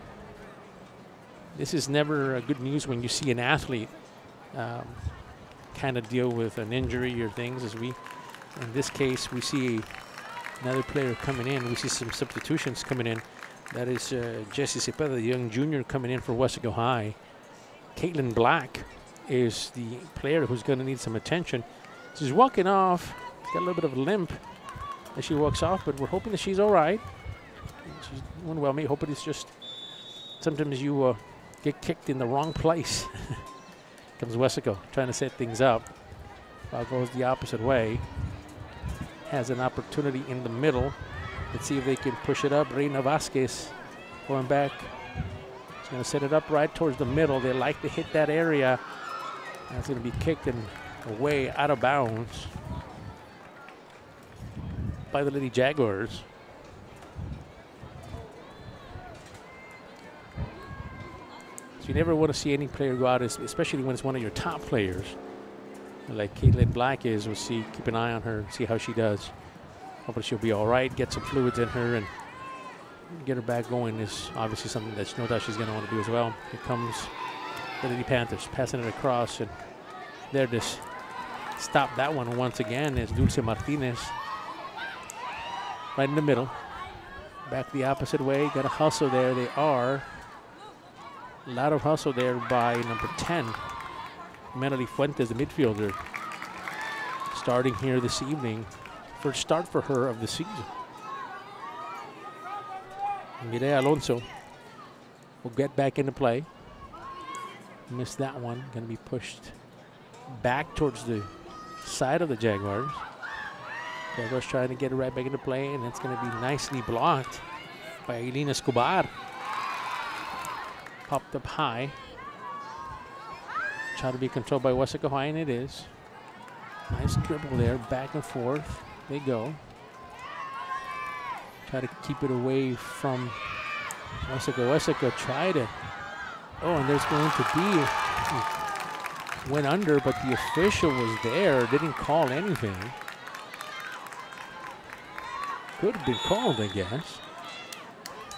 this is never good news when you see an athlete kind of deal with an injury or things. As we, in this case, we see another player coming in. We see some substitutions coming in. That is Jesse Cepeda, the young junior, coming in for Weslaco High. Caitlin Black is the player who's going to need some attention. She's walking off. She's got a little bit of a limp as she walks off, but we're hoping that she's all right. She's doing well. Maybe hoping it's just sometimes you get kicked in the wrong place. Comes Weslaco trying to set things up. Ball goes the opposite way. Has an opportunity in the middle. Let's see if they can push it up. Reina Vasquez going back. She's going to set it up right towards the middle. They like to hit that area. That's going to be kicked and away out of bounds by the Lady Jaguars. So you never want to see any player go out, especially when it's one of your top players, like Caitlin Black is. We'll see, keep an eye on her, see how she does. Hopefully she'll be all right, get some fluids in her, and get her back going is obviously something that's no doubt she's going to want to do as well. Here comes the Lady Panthers, passing it across, and there to stop that one once again is Dulce Martinez. Right in the middle. Back the opposite way, got a hustle there. They are. A lot of hustle there by number 10, Melody Fuentes, the midfielder, starting here this evening. First start for her of the season. Mireya Alonso will get back into play. Missed that one. Going to be pushed back towards the side of the Jaguars. Jaguars trying to get it right back into play, and it's going to be nicely blocked by Eileen Escobar. Popped up high. Try to be controlled by Weslaco High, and it is. Nice dribble there, back and forth. They go. Try to keep it away from Weslaco. Weslaco try to. Oh, and there's going to be. Went under, but the official was there. Didn't call anything. Could have been called, I guess.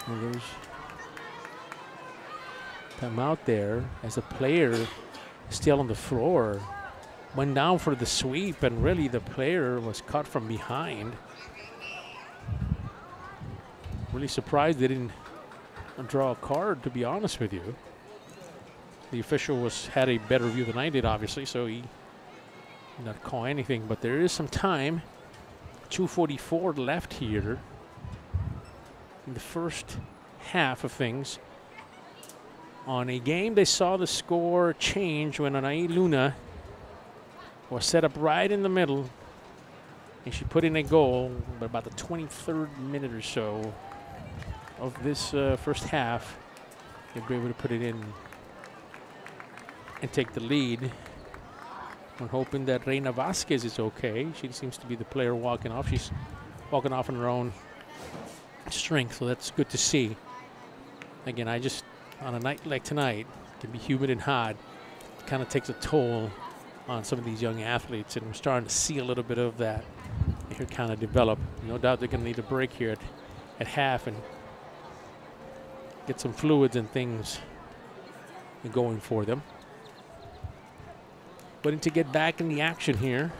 And there's time out there as a player still on the floor. Went down for the sweep, and really the player was caught from behind. Really surprised they didn't draw a card, to be honest with you. The official had a better view than I did, obviously, so he did not call anything. But there is some time. 2:44 left here in the first half of things. On a game, they saw the score change when Anaí Luna was set up right in the middle, and she put in a goal. But about the 23rd minute or so of this first half, they'll be able to put it in and take the lead. We're hoping that Reina Vasquez is okay. She seems to be the player walking off. She's walking off on her own strength, so that's good to see. Again, on a night like tonight, it can be humid and hot. It kind of takes a toll on some of these young athletes, and we're starting to see a little bit of that here kind of develop. No doubt they're going to need a break here at half and get some fluids and things going for them. Waiting to get back in the action here.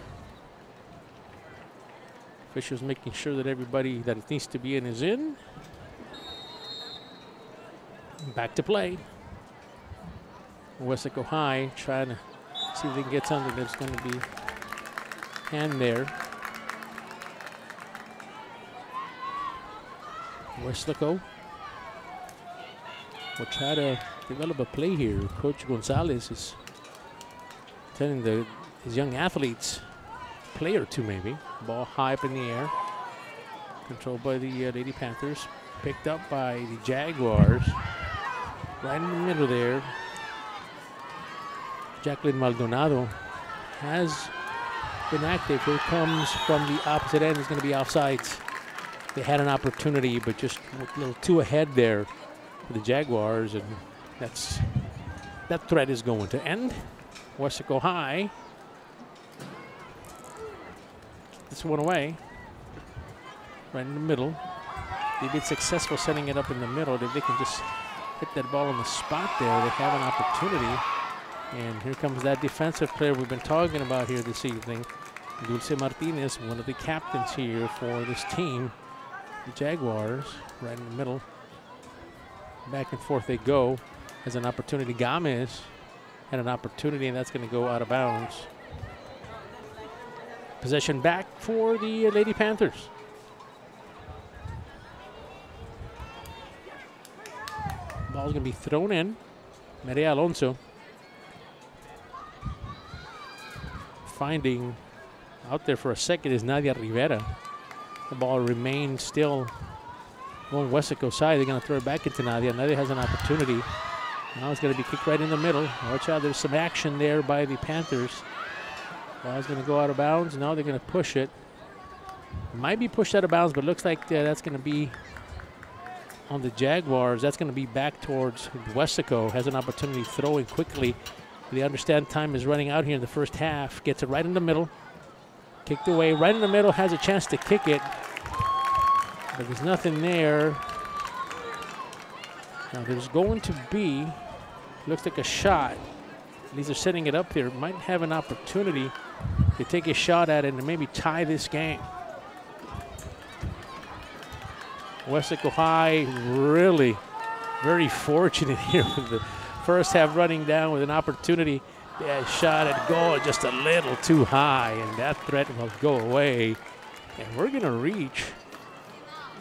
Officials making sure that everybody that it needs to be in is in. Back to play. Weslaco High trying to see if they can get something. There's going to be hand there. Weslaco will try to develop a play here. Coach Gonzalez is telling his young athletes play or two maybe. Ball high up in the air. Controlled by the Lady Panthers. Picked up by the Jaguars. Right in the middle there. Jacqueline Maldonado has been active. Here comes from the opposite end. It's going to be offsides. They had an opportunity, but just a little too ahead there for the Jaguars, and that threat is going to end. Weslaco High. This one away. Right in the middle. They've been successful setting it up in the middle. If they can just hit that ball on the spot there, they have an opportunity. And here comes that defensive player we've been talking about here this evening. Dulce Martinez, one of the captains here for this team. The Jaguars, right in the middle. Back and forth they go. Has an opportunity. Gomez had an opportunity, and that's going to go out of bounds. Possession back for the Lady Panthers. Ball's going to be thrown in. Maria Alonso finding out there for a second is Nadia Rivera. The ball remains still going Weslaco side. They're going to throw it back into Nadia. Nadia has an opportunity. Now it's going to be kicked right in the middle. Watch out, there's some action there by the Panthers. Ball's going to go out of bounds. Now they're going to push it. Might be pushed out of bounds, but looks like that's going to be on the Jaguars. That's going to be back towards Weslaco. Has an opportunity to throw in quickly. They understand time is running out here in the first half. Gets it right in the middle. Kicked away. Right in the middle. Has a chance to kick it. But there's nothing there. Now there's going to be, looks like a shot. At least they're setting it up there. Might have an opportunity to take a shot at it and maybe tie this game. Weslaco High really very fortunate here with the first half running down with an opportunity. Yeah, shot at goal just a little too high, and that threat will go away. And we're going to reach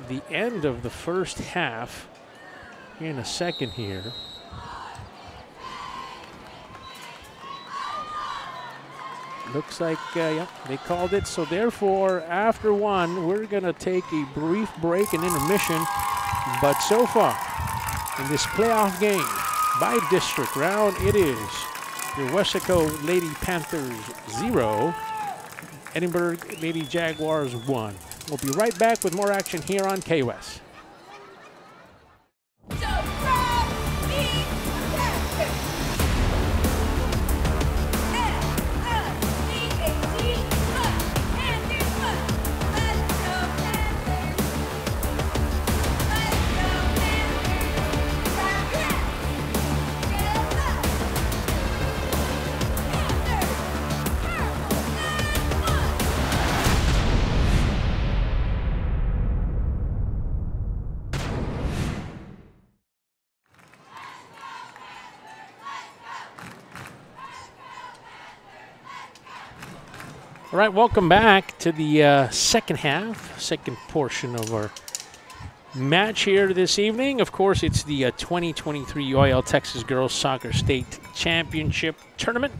the end of the first half here in a second here. Looks like, yeah, they called it. So therefore, after one, we're going to take a brief break and intermission. But so far, in this playoff game, by district round, it is your Weslaco Lady Panthers 0, Edinburgh Lady Jaguars 1. We'll be right back with more action here on KWES. All right, welcome back to the second half, second portion of our match here this evening. Of course, it's the 2023 UIL Texas Girls Soccer State Championship Tournament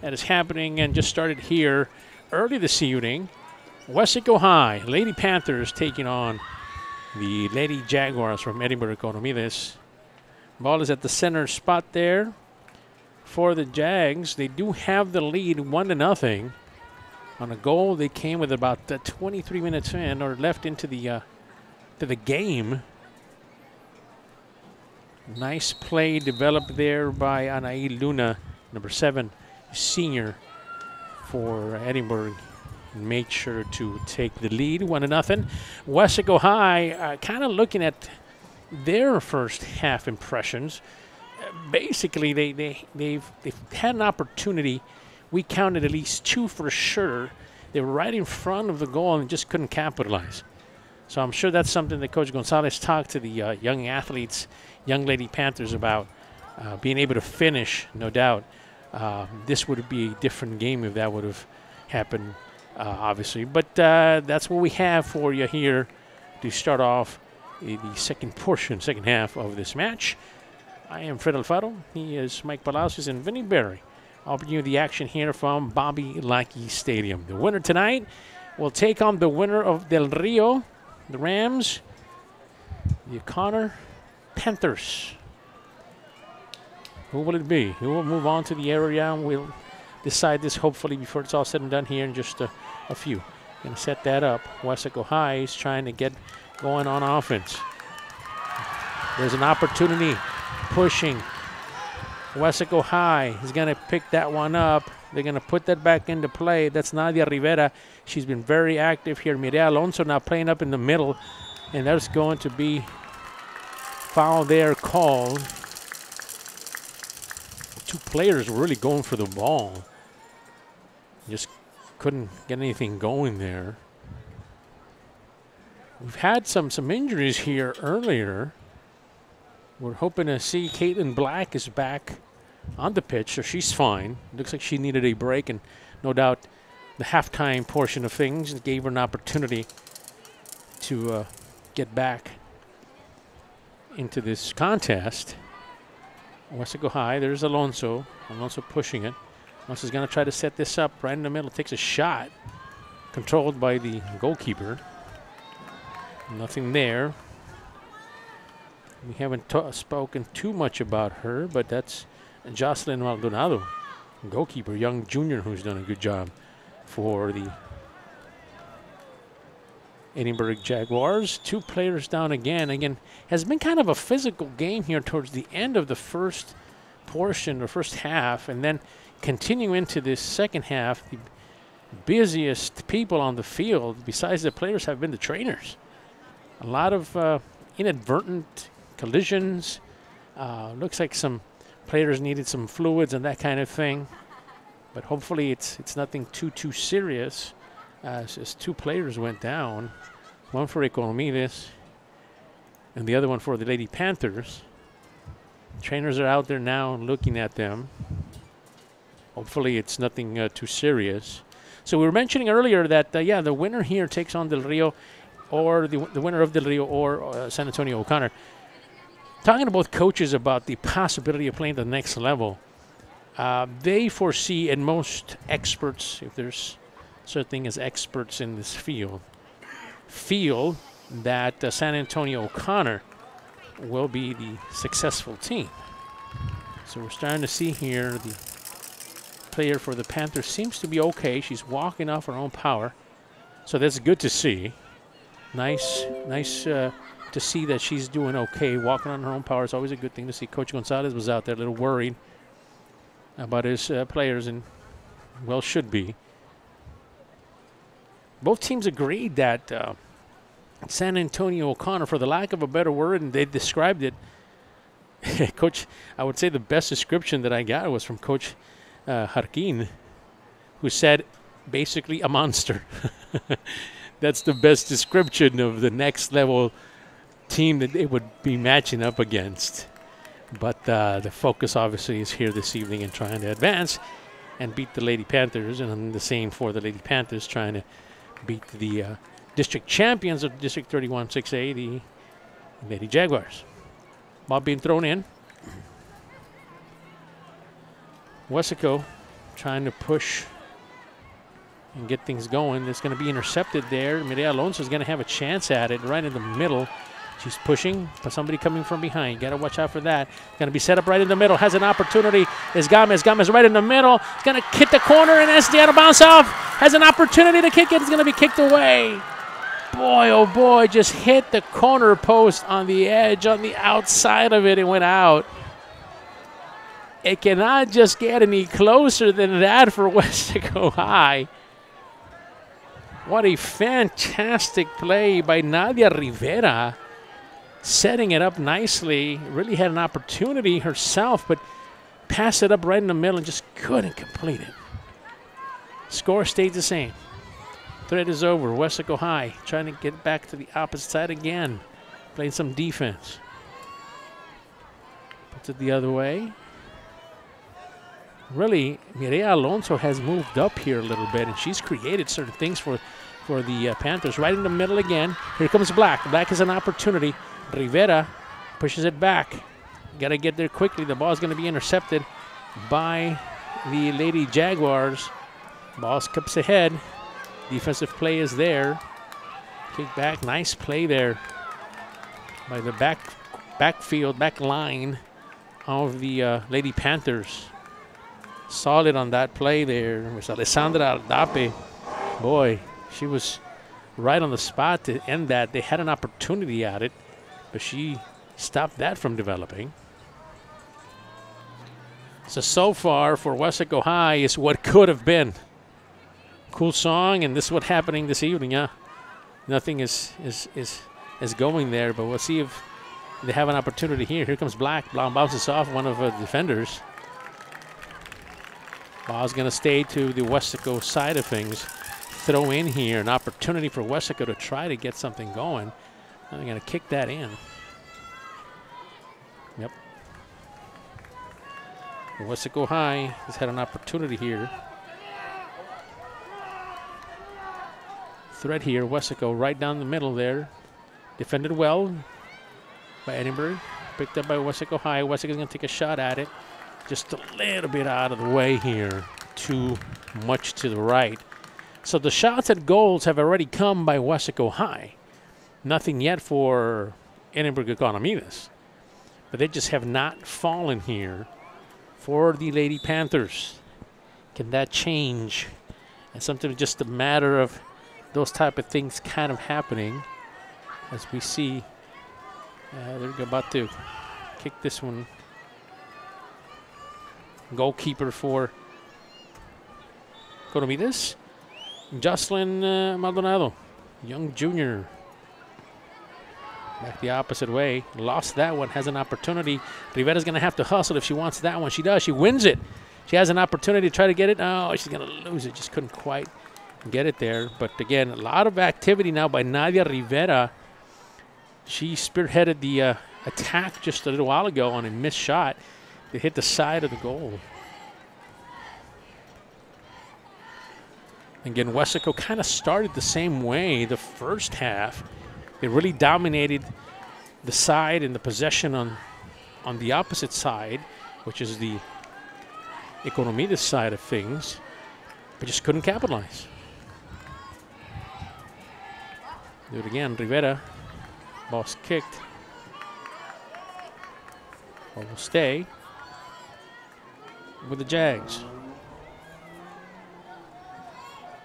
that is happening and just started here early this evening. Weslaco High, Lady Panthers taking on the Lady Jaguars from Edinburgh Economedes. Ball is at the center spot there for the Jags. They do have the lead 1-0. On a goal, they came with about 23 minutes in, or left into the game. Nice play developed there by Anaí Luna, number 7, senior for Edinburgh. Made sure to take the lead, 1-0. Weslaco High, kind of looking at their first half impressions. Basically, they've had an opportunity. We counted at least 2 for sure. They were right in front of the goal and just couldn't capitalize. So I'm sure that's something that Coach Gonzalez talked to the young athletes, young Lady Panthers about, being able to finish, no doubt. This would be a different game if that would have happened, obviously. But that's what we have for you here to start off the second half of this match. I am Fred Alfaro. He is Mike Palacios and Vinny Berry I'll bring you the action here from Bobby Lackey Stadium. The winner tonight will take on the winner of Del Rio, the Rams, the O'Connor Panthers. Who will it be? Who will move on to the area? We'll decide this hopefully before it's all said and done here in just a few. Going to set that up. Weslaco High is trying to get going on offense. There's an opportunity, pushing. Weslaco High is going to pick that one up. They're going to put that back into play. That's Nadia Rivera. She's been very active here. Mireya Alonso now playing up in the middle, and there's going to be foul there called. Two players were really going for the ball. Just couldn't get anything going there. We've had some injuries here earlier. We're hoping to see Caitlin Black is back on the pitch, so she's fine. Looks like she needed a break, and no doubt the halftime portion of things gave her an opportunity to get back into this contest. Weslaco High, there's Alonso. Alonso pushing it. Alonso's going to try to set this up right in the middle. Takes a shot. Controlled by the goalkeeper. Nothing there. We haven't spoken too much about her, but that's Jocelyn Maldonado, goalkeeper, young junior who's done a good job for the Edinburgh Jaguars. Two players down again. Again, has been kind of a physical game here towards the end of the first portion, or first half, and then continue into this second half. The busiest people on the field, besides the players, have been the trainers. A lot of inadvertent collisions. Looks like some players needed some fluids and that kind of thing, but hopefully it's nothing too serious. Just two players went down, one for Economedes and the other one for the Lady Panthers. Trainers are out there now looking at them. Hopefully it's nothing too serious. So we were mentioning earlier that yeah, the winner here takes on Del Rio, or the winner of Del Rio or San Antonio O'Connor. Talking to both coaches about the possibility of playing the next level, they foresee, and most experts, if there's such a thing as experts in this field, feel that San Antonio O'Connor will be the successful team. So we're starting to see here the player for the Panthers seems to be okay. She's walking off her own power, so that's good to see. Nice to see that she's doing okay. Walking on her own power is always a good thing to see. Coach Gonzalez was out there a little worried about his players, and well, should be. Both teams agreed that San Antonio O'Connor, for the lack of a better word, and they described it, Coach, I would say the best description that I got was from Coach Jarquin, who said basically a monster. That's the best description of the next level team that they would be matching up against. But the focus obviously is here this evening in trying to advance and beat the Lady Panthers, and the same for the Lady Panthers, trying to beat the district champions of District 31 6A, the Lady Jaguars. Ball being thrown in. Weslaco trying to push and get things going. It's going to be intercepted there. Mireya Alonso is going to have a chance at it right in the middle. She's pushing, but somebody coming from behind. Got to watch out for that. Going to be set up right in the middle. Has an opportunity. Is Gomez. Gomez right in the middle. It's going to hit the corner, and as the out of bounce off. Has an opportunity to kick it. It's going to be kicked away. Boy, oh boy, just hit the corner post on the edge, on the outside of it. It went out. It cannot just get any closer than that for Weslaco High. What a fantastic play by Nadia Rivera. Setting it up nicely. Really had an opportunity herself, but passed it up right in the middle and just couldn't complete it. Score stayed the same. Threat is over. Weslaco High trying to get back to the opposite side again. Playing some defense. Puts it the other way. Really, Mireya Alonso has moved up here a little bit, and she's created certain things for the Panthers. Right in the middle again. Here comes Black. Black has an opportunity. Rivera pushes it back. Got to get there quickly. The ball is going to be intercepted by the Lady Jaguars. Ball skips ahead. Defensive play is there. Kick back. Nice play there by the back line of the Lady Panthers. Solid on that play there. It was Alessandra Aldape. Boy, she was right on the spot to end that. They had an opportunity at it, but she stopped that from developing. So far for Weslaco High is what could have been. Cool song, and this is what's happening this evening. Yeah, nothing is going there, but we'll see if they have an opportunity here. Here comes Black. Black bounces off one of the defenders. Ball's going to stay to the Weslaco side of things. Throw in here, an opportunity for Weslaco to try to get something going. Now they're going to kick that in. Yep. Weslaco High has had an opportunity here. Threat here, Weslaco right down the middle there. Defended well by Edinburgh. Picked up by Weslaco High. Weslaco's going to take a shot at it. Just a little bit out of the way here. Too much to the right. So the shots at goals have already come by Weslaco High. Nothing yet for Edinburgh Economedes. But they just have not fallen here for the Lady Panthers. Can that change? And sometimes just a matter of those type of things kind of happening as we see they're about to kick this one. Goalkeeper for Economedes, Jocelyn Maldonado, young junior. Back the opposite way. Lost that one. Has an opportunity. Rivera's going to have to hustle if she wants that one. She does. She wins it. She has an opportunity to try to get it. Oh, she's going to lose it. Just couldn't quite get it there. But again, a lot of activity now by Nadia Rivera. She spearheaded the attack just a little while ago on a missed shot. They hit the side of the goal. Again, Weslaco kind of started the same way the first half. They really dominated the side and the possession on the opposite side, which is the Economedes side of things, but just couldn't capitalize. Do it again, Rivera. Ball's kicked. Ball will stay with the Jags.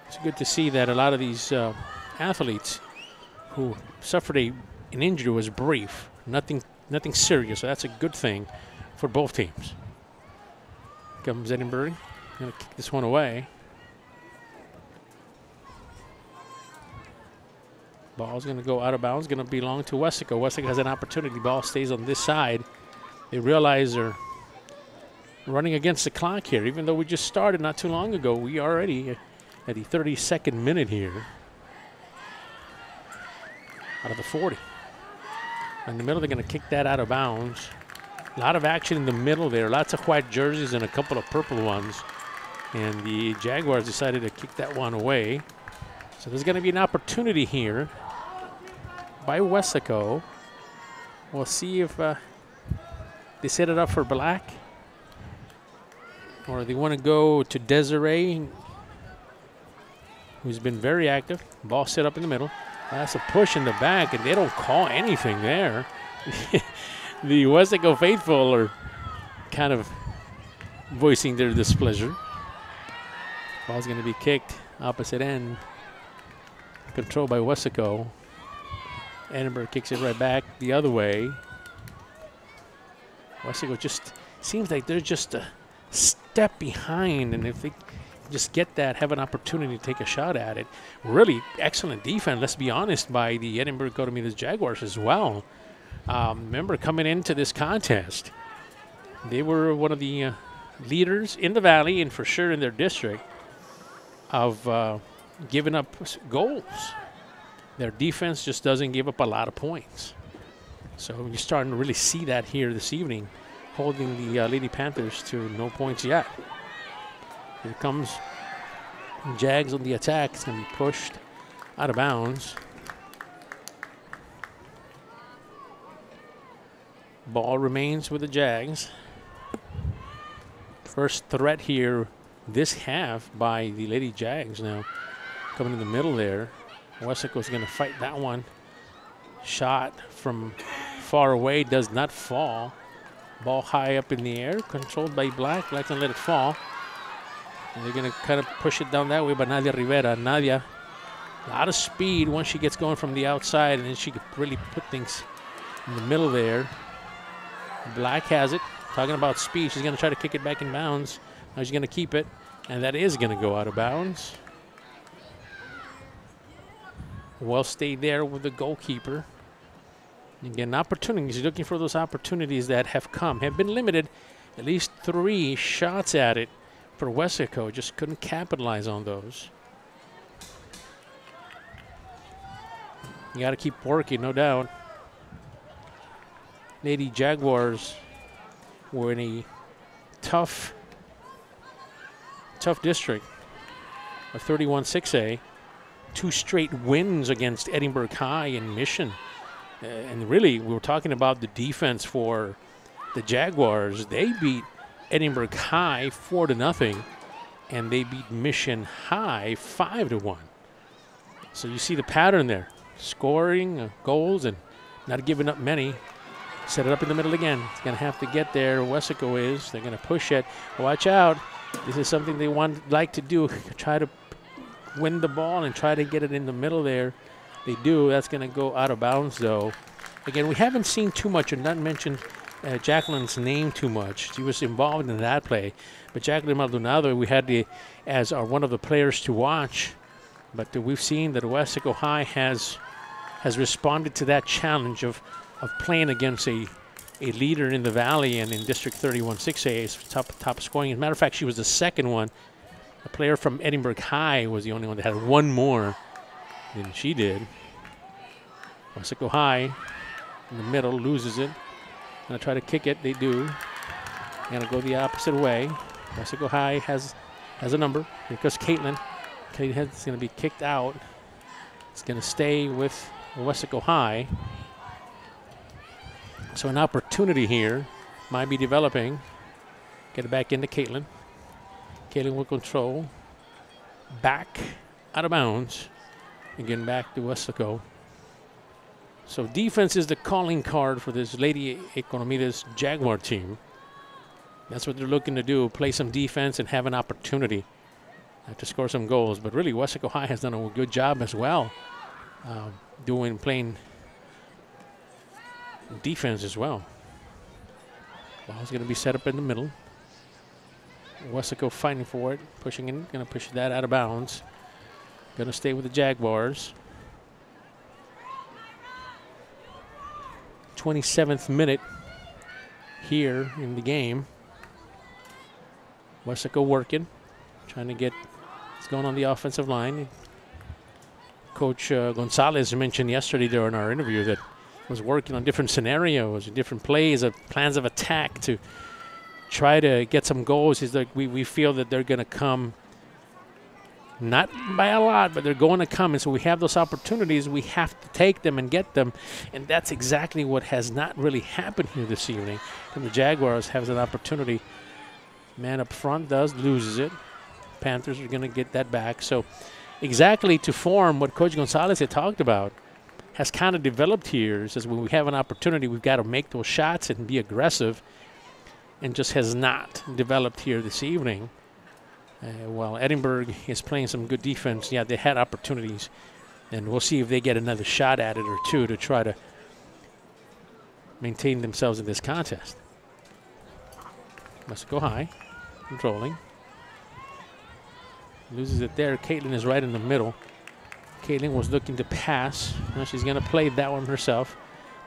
It's good to see that a lot of these athletes who suffered an injury was brief, nothing serious. So that's a good thing for both teams. Comes Edinburgh, going to kick this one away. Ball's going to go out of bounds, going to belong to Weslaco. Weslaco has an opportunity. Ball stays on this side. They realize they're running against the clock here. Even though we just started not too long ago, we are already at the 32nd minute here. Out of the 40. In the middle, they're going to kick that out of bounds. A lot of action in the middle there. Lots of white jerseys and a couple of purple ones. And the Jaguars decided to kick that one away. So there's going to be an opportunity here by Weslaco. We'll see if they set it up for Black, or they want to go to Desiree, who's been very active. Ball set up in the middle. That's a push in the back, and they don't call anything there. The Weslaco faithful are kind of voicing their displeasure. Ball's going to be kicked opposite end. Controlled by Weslaco. Edinburgh kicks it right back the other way. Weslaco just seems like they're just a step behind, and if they just get that, have an opportunity to take a shot at it. Really excellent defense, let's be honest, by the Edinburgh Economedes Jaguars as well. Remember, coming into this contest, they were one of the leaders in the Valley and for sure in their district of giving up goals. Their defense just doesn't give up a lot of points. So you're starting to really see that here this evening, holding the Lady Panthers to no points yet. Here comes Jags on the attack. It's going to be pushed out of bounds. Ball remains with the Jags. First threat here this half by the Lady Jags now. Coming in the middle there. Weslaco's going to fight that one. Shot from far away does not fall. Ball high up in the air, controlled by Black. Black's going to let it fall. And they're going to kind of push it down that way by Nadia Rivera. Nadia, a lot of speed once she gets going from the outside, and then she could really put things in the middle there. Black has it. Talking about speed, she's going to try to kick it back in bounds. Now she's going to keep it, and that is going to go out of bounds. Well stayed there with the goalkeeper. Again, opportunities, looking for those opportunities that have come. Have been limited, at least 3 shots at it for Weslaco. Just couldn't capitalize on those. You got to keep working, no doubt. Lady Jaguars were in a tough district, a 31-6A. 2 straight wins against Edinburgh High and Mission. And really, we were talking about the defense for the Jaguars. They beat Edinburgh High 4-0, and they beat Mission High 5-1. So you see the pattern there. Scoring goals and not giving up many. Set it up in the middle again. It's going to have to get there. Weslaco is. They're going to push it. Watch out. This is something they like to do. Try to win the ball and try to get it in the middle there. They do. That's going to go out of bounds, though. Again, we haven't seen too much or not mentioned Jacqueline's name too much. She was involved in that play. But Jacqueline Maldonado, we had as one of the players to watch. But we've seen that Weslaco High has responded to that challenge of playing against a leader in the Valley and in District 31-6A is top scoring. As a matter of fact, she was the second one. A player from Edinburgh High was the only one that had 1 more than she did. Weslaco High in the middle loses it. Gonna try to kick it. They do. Gonna go the opposite way. Weslaco High has a number. Here goes Caitlin. Caitlin's gonna be kicked out. It's gonna stay with Weslaco High. So an opportunity here might be developing. Get it back into Caitlin. Caitlin will control. Back out of bounds. Again, back to Weslaco. So defense is the calling card for this Lady Economedes Jaguar team. That's what they're looking to do, play some defense and have an opportunity to score some goals. But really, Weslaco High has done a good job as well, playing defense as well. Ball's going to be set up in the middle. Weslaco fighting for it, pushing in, going to push that out of bounds. Going to stay with the Jaguars. 27th minute here in the game. Weslaco working, trying to get what's going on the offensive line. Coach Gonzalez mentioned yesterday during our interview that was working on different scenarios, different plays, plans of attack to try to get some goals. He's like, we feel that they're going to come, not by a lot, but they're going to come. And so we have those opportunities. We have to take them and get them. And that's exactly what has not really happened here this evening. And the Jaguars have an opportunity. Man up front loses it. Panthers are going to get that back. So exactly to form what Coach Gonzalez had talked about has kind of developed here. It says when we have an opportunity, we've got to make those shots and be aggressive, and just has not developed here this evening. While Edinburgh is playing some good defense, yeah, they had opportunities, and we'll see if they get another shot at it or two to try to maintain themselves in this contest. Must go high, controlling. Loses it there. Caitlin is right in the middle. Caitlin was looking to pass. Now she's going to play that one herself.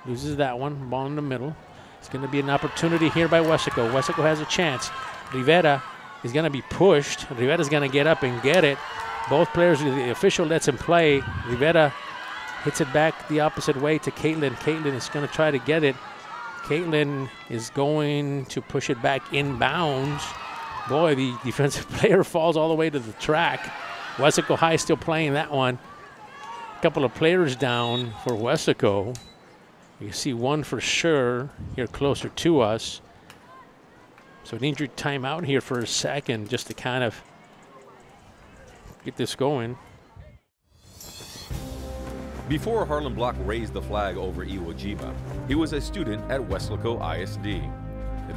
Loses that one. Ball in the middle. It's going to be an opportunity here by Weslaco. Weslaco has a chance. Rivera is going to be pushed. Rivera's going to get up and get it. Both players, the official lets him play. Rivera hits it back the opposite way to Caitlin. Caitlin is going to try to get it. Caitlin is going to push it back inbounds. Boy, the defensive player falls all the way to the track. Weslaco High still playing that one. A couple of players down for Weslaco. You see one for sure here closer to us. So an injured timeout here for a second just to kind of get this going. Before Harlan Block raised the flag over Iwo Jima, he was a student at Weslaco ISD.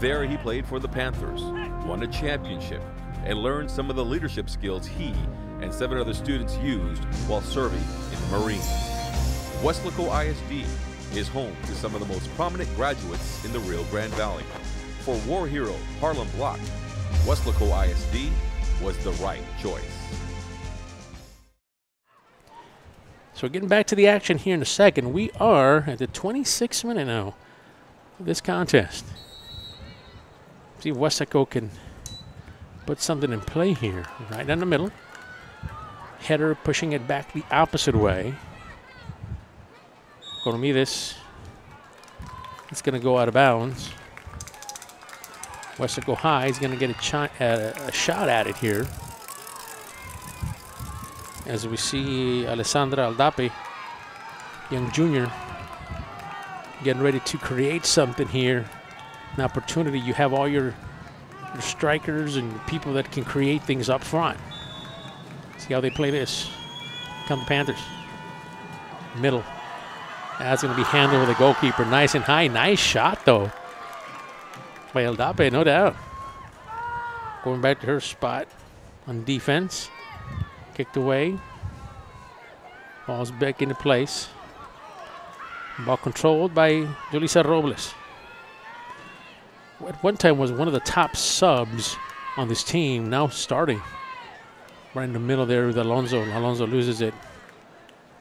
There he played for the Panthers, won a championship, and learned some of the leadership skills he and 7 other students used while serving in the Marines. Weslaco ISD is home to some of the most prominent graduates in the Rio Grande Valley. For war hero Harlan Block, Weslaco ISD was the right choice. So getting back to the action here in a second, we are at the 26th minute now of this contest. See if Weslaco can put something in play here. Right down the middle. Header pushing it back the opposite way. Economedes. It's going to go out of bounds. Weslaco High is going to get a shot at it here. As we see Alessandra Aldape, young junior, getting ready to create something here. An opportunity. You have all your strikers and people that can create things up front. See how they play this. Come the Panthers. Middle. That's going to be handled with a goalkeeper. Nice and high. Nice shot, though, by Aldape, no doubt. Going back to her spot on defense. Kicked away. Ball's back into place. Ball controlled by Julissa Robles. At one time was one of the top subs on this team, now starting. Right in the middle there with Alonso. Alonso loses it.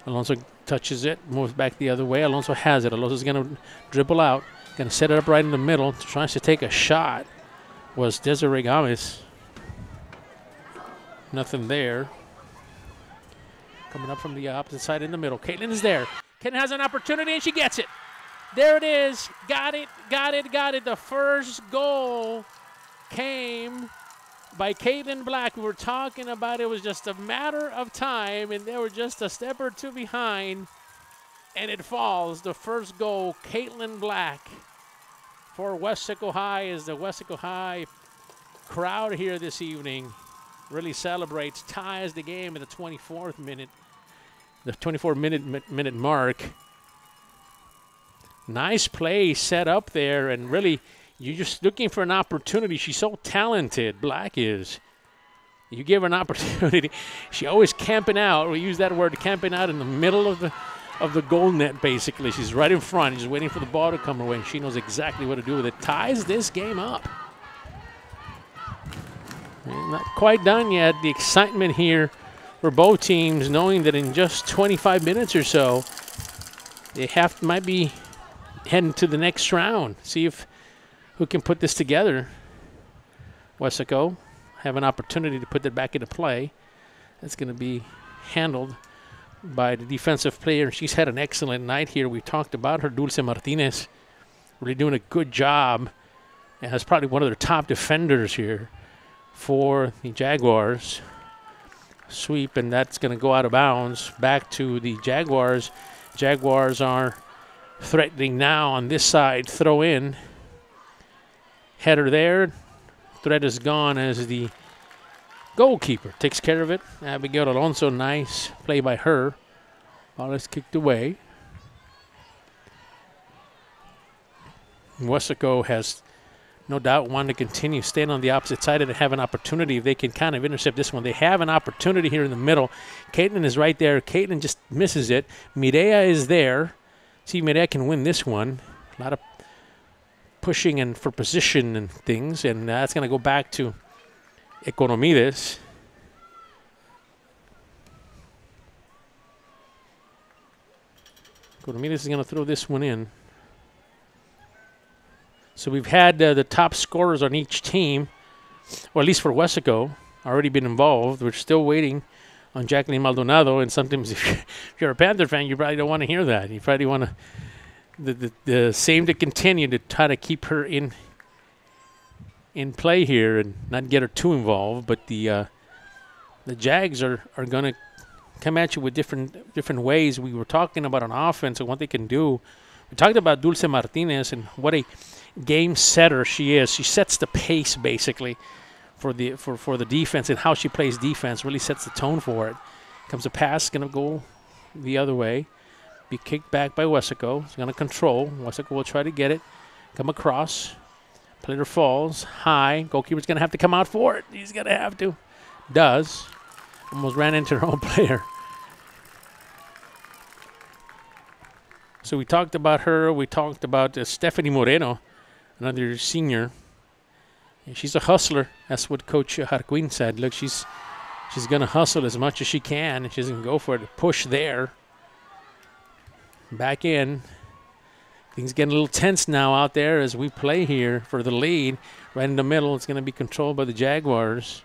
Alonso touches it, moves back the other way. Alonso has it. Alonso's going to dribble out. Going to set it up right in the middle. Tries to take a shot. Was Desiree Gomez. Nothing there. Coming up from the opposite side in the middle. Caitlin is there. Caitlin has an opportunity and she gets it. There it is. Got it, got it, got it. The first goal came by Caitlin Black. We were talking about it was just a matter of time, and they were just a step or two behind, and it falls. The first goal, Caitlin Black for Weslaco High, as the Weslaco High crowd here this evening really celebrates, ties the game at the 24th minute, the 24-minute mark. Nice play set up there, and really, you're just looking for an opportunity. She's so talented, Black is. You give her an opportunity. She always camping out. We use that word, camping out in the middle of the goal net, basically. She's right in front. She's waiting for the ball to come her way, and she knows exactly what to do with it. Ties this game up. Not quite done yet. The excitement here for both teams, knowing that in just 25 minutes or so, they might be heading to the next round. See if who can put this together. Weslaco have an opportunity to put that back into play. That's going to be handled by the defensive player. She's had an excellent night here. We talked about her, Dulce Martinez, really doing a good job, and is probably one of their top defenders here for the Jaguars. Sweep, and that's going to go out of bounds back to the Jaguars. Jaguars are threatening now on this side. Throw in. Header there. Threat is gone as the goalkeeper takes care of it. Abigail Alonso, nice play by her. Ball is kicked away. Weslaco has no doubt wanted to continue staying on the opposite side and have an opportunity if they can kind of intercept this one. They have an opportunity here in the middle. Caitlin is right there. Caitlin just misses it. Mireya is there. See, Mireya can win this one. A lot of pushing and for position and things, and that's going to go back to Economedes. Economedes is going to throw this one in. So we've had the top scorers on each team, or at least for Weslaco, already been involved. We're still waiting on Jacqueline Maldonado, and sometimes if you're a Panther fan, you probably don't want to hear that. You probably want the same to continue to try to keep her in play here and not get her too involved. But the Jags are going to come at you with different ways. We were talking about on offense and what they can do We talked about Dulce Martinez and what a game setter she is. She sets the pace basically for the defense, and how she plays defense really sets the tone for it. Comes a pass, going to go the other way. Be kicked back by Weslaco. It's going to control. Weslaco will try to get it. Come across. Player falls high. Goalkeeper's going to have to come out for it. He's going to have to. Does. Almost ran into her own player. So we talked about her. We talked about Stephanie Moreno, another senior. And she's a hustler. That's what Coach Harquin said. Look, she's going to hustle as much as she can. She's going to go for it. Push there. Back in. Things getting a little tense now out there as we play here for the lead. Right in the middle, it's going to be controlled by the Jaguars.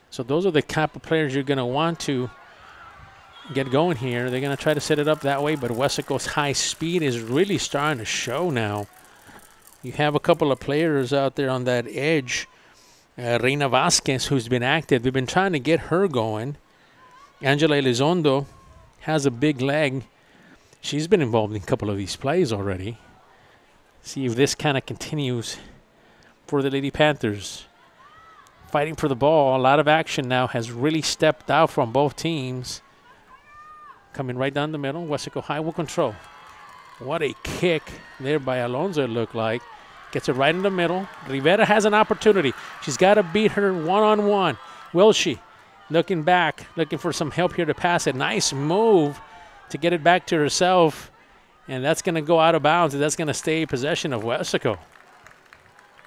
So those are the type of players you're going to want to get going here. They're going to try to set it up that way, but Weslaco's high speed is really starting to show now. You have a couple of players out there on that edge. Reina Vasquez, who's been active. They've been trying to get her going. Angela Elizondo has a big leg. She's been involved in a couple of these plays already. See if this kind of continues for the Lady Panthers. Fighting for the ball. A lot of action now has really stepped out from both teams. Coming right down the middle. Weslaco High will control. What a kick there by Alonso, it looked like. Gets it right in the middle. Rivera has an opportunity. She's got to beat her one-on-one. Will she? Looking back, looking for some help here to pass it. Nice move to get it back to herself. And that's going to go out of bounds. And that's going to stay in possession of Weslaco.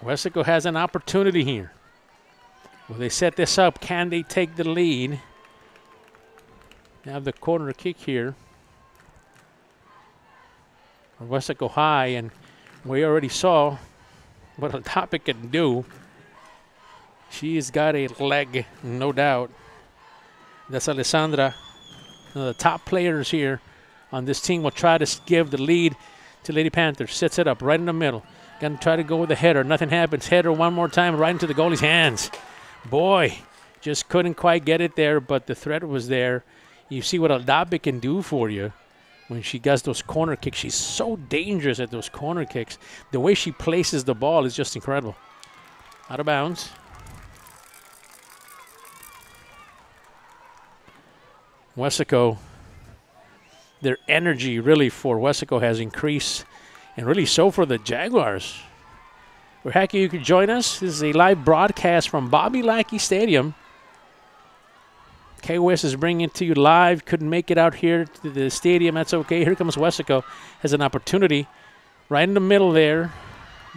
Weslaco has an opportunity here. Will they set this up? Can they take the lead? They have the corner kick here. Weslaco High, and we already saw what a topic can do. She's got a leg, no doubt. That's Alessandra. One of the top players here on this team will try to give the lead to Lady Panthers. Sets it up right in the middle. Going to try to go with the header. Nothing happens. Header one more time right into the goalie's hands. Boy, just couldn't quite get it there, but the threat was there. You see what Aldape can do for you when she does those corner kicks. She's so dangerous at those corner kicks. The way she places the ball is just incredible. Out of bounds. Weslaco, their energy really for Weslaco has increased, and really so for the Jaguars. We're happy you could join us. This is a live broadcast from Bobby Lackey Stadium. KOS is bringing it to you live. Couldn't make it out here to the stadium. That's okay. Here comes Weslaco. Has an opportunity right in the middle there.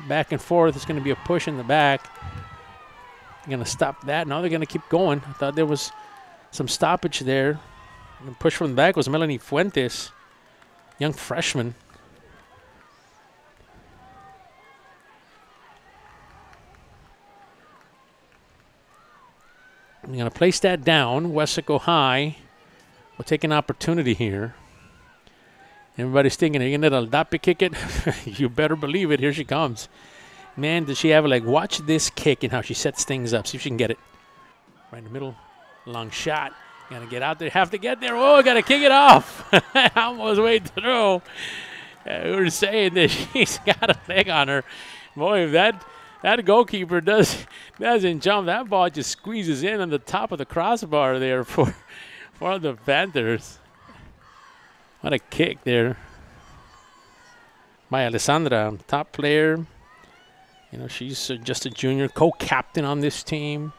Back and forth. It's going to be a push in the back. They're going to stop that. Now they're going to keep going. I thought there was some stoppage there. The push from the back was Melanie Fuentes, young freshman. I'm going to place that down. Weslaco High will take an opportunity here. Everybody's thinking, are you going to let Aldape kick it? You better believe it. Here she comes. Man, does she have a leg. Watch this kick and how she sets things up. See if she can get it. Right in the middle. Long shot. Got to get out there. Have to get there. Oh, got to kick it off. Almost way through. We were saying that she's got a leg on her. Boy, if that goalkeeper doesn't jump, that ball just squeezes in on the top of the crossbar there for the Panthers. What a kick there by Alessandra, top player. You know, she's just a junior, co-captain on this team.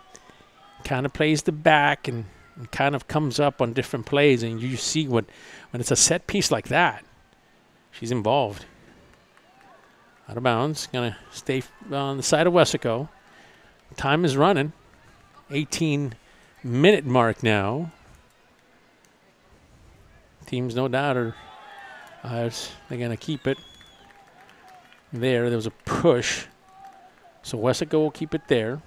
Kind of plays the back and kind of comes up on different plays, and you see when it's a set piece like that, she's involved. Out of bounds. Going to stay on the side of Weslaco. Time is running. 18-minute mark now. Teams, no doubt, are they're going to keep it there. There was a push. So Weslaco will keep it there.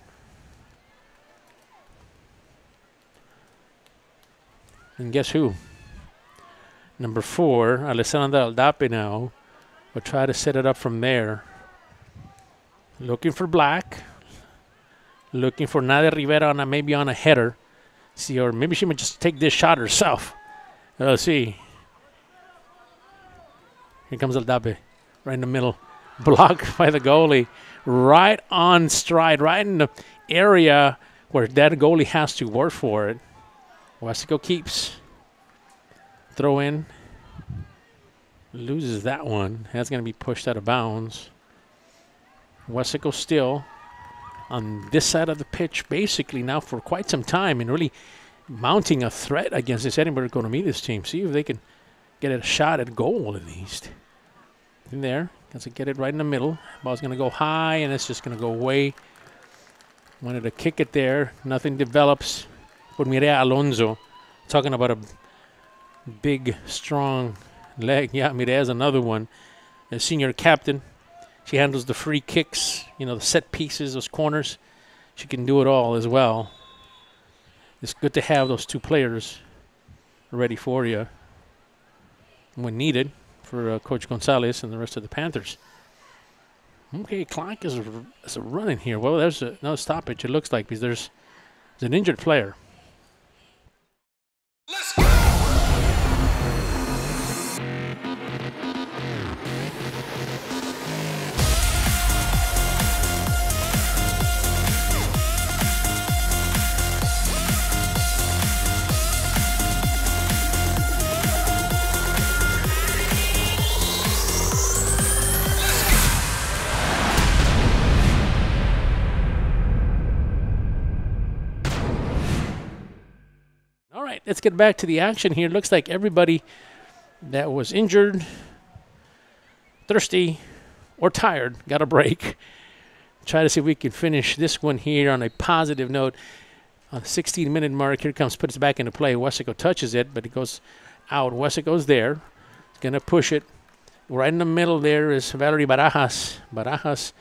And guess who? Number 4, Alessandra Aldape now. We'll try to set it up from there. Looking for Black. Looking for Nadia Rivera maybe on a header. See, or maybe she might just take this shot herself. Let's see. Here comes Aldape, right in the middle. Blocked by the goalie. Right on stride, right in the area where that goalie has to work for it. Weslaco keeps. Throw in. Loses that one. That's going to be pushed out of bounds. Weslaco still on this side of the pitch basically now for quite some time and really mounting a threat against this Edinburgh Economedes team. See if they can get a shot at goal at least. In there. Gets to get it right in the middle. Ball's going to go high and it's just going to go away. Wanted to kick it there. Nothing develops. For Mireya Alonso. Talking about a big, strong leg. Yeah, Mireya's another one. The senior captain. She handles the free kicks, you know, the set pieces, those corners. She can do it all as well. It's good to have those two players ready for you when needed for Coach Gonzalez and the rest of the Panthers. Okay, clock is running here. Well, there's another stoppage, it looks like, because there's an injured player. Let's go! Let's get back to the action here. Looks like everybody that was injured, thirsty, or tired got a break. Try to see if we can finish this one here on a positive note. On the 16-minute mark, here comes, puts it back into play. Weslaco touches it, but it goes out. Weslaco's there. He's going to push it. Right in the middle there is Valerie Barajas. Barajas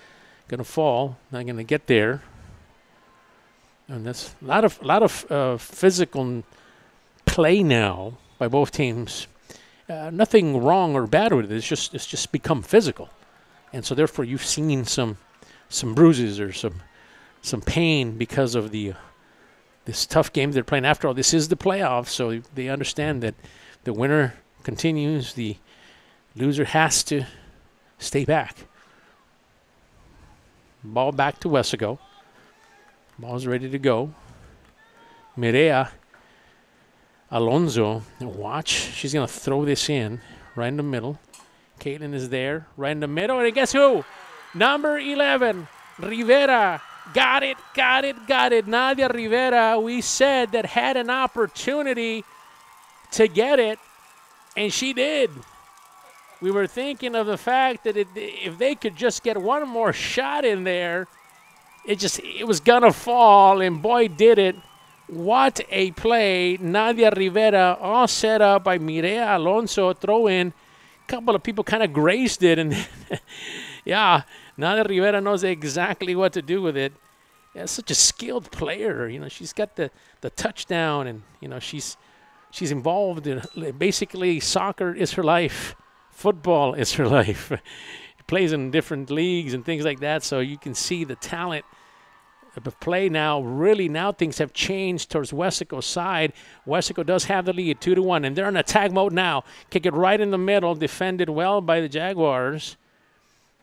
going to fall. Not going to get there. And that's a lot of physical play now by both teams. Nothing wrong or bad with it. It's just become physical, and so therefore you've seen some bruises or some pain because of this tough game they're playing. After all, this is the playoffs, so they understand that the winner continues. The loser has to stay back. Ball back to Weslaco. Ball's ready to go. Mireya Alonso, watch. She's going to throw this in right in the middle. Caitlin is there, right in the middle. And guess who? Number 11, Rivera. Got it. Nadia Rivera, we said that had an opportunity to get it, and she did. We were thinking of the fact that if they could just get one more shot in there, it was going to fall, and boy, did it. What a play. Nadia Rivera, all set up by Mireya Alonso. Throw in. A couple of people kind of grazed it. And yeah, Nadia Rivera knows exactly what to do with it. Yeah, such a skilled player. You know, she's got the touchdown, and, you know, she's involved in basically soccer is her life. Football is her life. She plays in different leagues and things like that, so you can see the talent of play now. Really, now things have changed towards Weslaco's side. Weslaco does have the lead, 2-1, and they're in attack mode now. Kick it right in the middle, defended well by the Jaguars.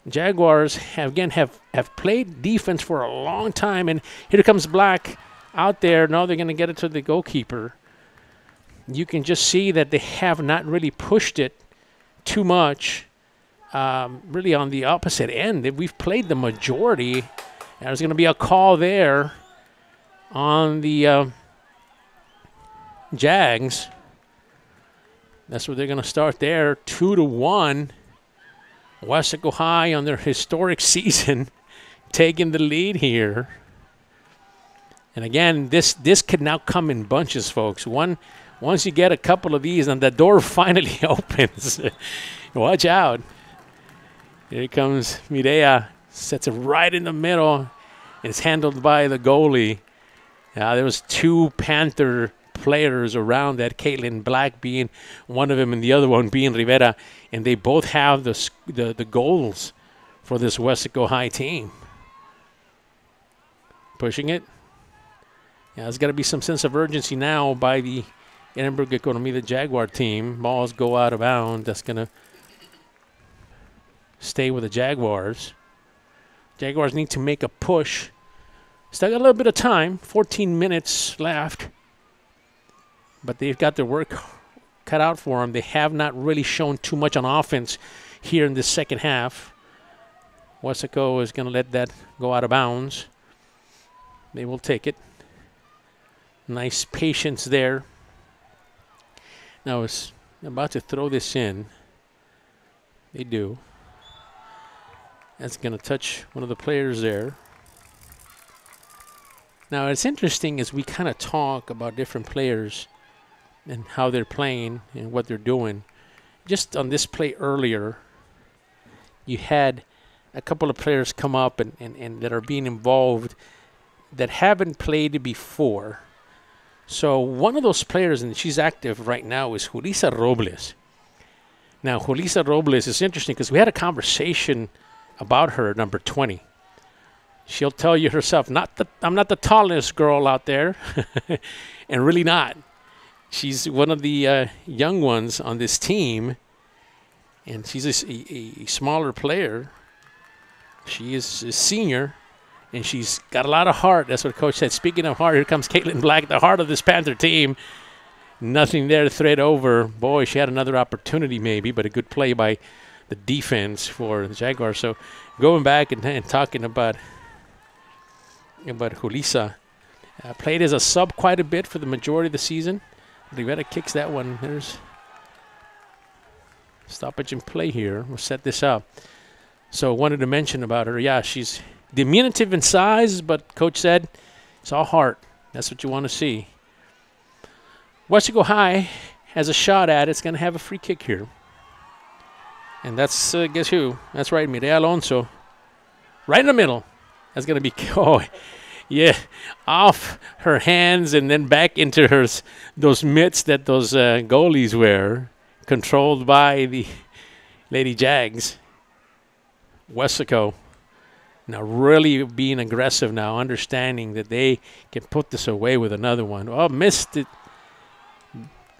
Jaguars have played defense for a long time, and here comes Black out there. Now they're going to get it to the goalkeeper. You can just see that they have not really pushed it too much. Really on the opposite end. We've played the majority. There's going to be a call there on the Jags. That's where they're going to start there. 2-1. Weslaco High on their historic season taking the lead here. And again, this could now come in bunches, folks. Once you get a couple of these and the door finally opens, watch out. Here comes Mireya. Sets it right in the middle. It's handled by the goalie. There was two Panther players around that, Caitlin Black being one of them and the other one being Rivera, and they both have the goals for this Weslaco High team. Pushing it. Yeah, there's got to be some sense of urgency now by the Edinburgh Economedes Jaguar team. Balls go out of bounds. That's going to stay with the Jaguars. Jaguars need to make a push. Still got a little bit of time, 14 minutes left. But they've got their work cut out for them. They have not really shown too much on offense here in this second half. Weslaco is going to let that go out of bounds. They will take it. Nice patience there. Now it's about to throw this in. They do. That's going to touch one of the players there. Now it's interesting as we kind of talk about different players and how they're playing and what they're doing. Just on this play earlier, you had a couple of players come up and that are being involved that haven't played before. So one of those players, and she's active right now, is Julissa Robles. Now, Julissa Robles is interesting because we had a conversation about her, number 20. She'll tell you herself, I'm not the tallest girl out there, and really not. She's one of the young ones on this team, and she's a smaller player. She is a senior, and she's got a lot of heart. That's what Coach said. Speaking of heart, here comes Caitlin Black, the heart of this Panther team. Nothing there to thread over. Boy, she had another opportunity maybe, but a good play by the defense for the Jaguars. So going back and talking about Julissa, played as a sub quite a bit for the majority of the season. Rivera kicks that one. There's stoppage and play here. We'll set this up. So wanted to mention about her. Yeah, she's diminutive in size, but Coach said it's all heart. That's what you want to see. Weslaco High has a shot at it. It's going to have a free kick here. And that's, guess who? That's right, Mireya Alonso. Right in the middle. That's going to be, oh, yeah, off her hands and then back into those mitts that those goalies wear, controlled by the Lady Jags. Weslaco now really being aggressive now, understanding that they can put this away with another one. Oh, missed it.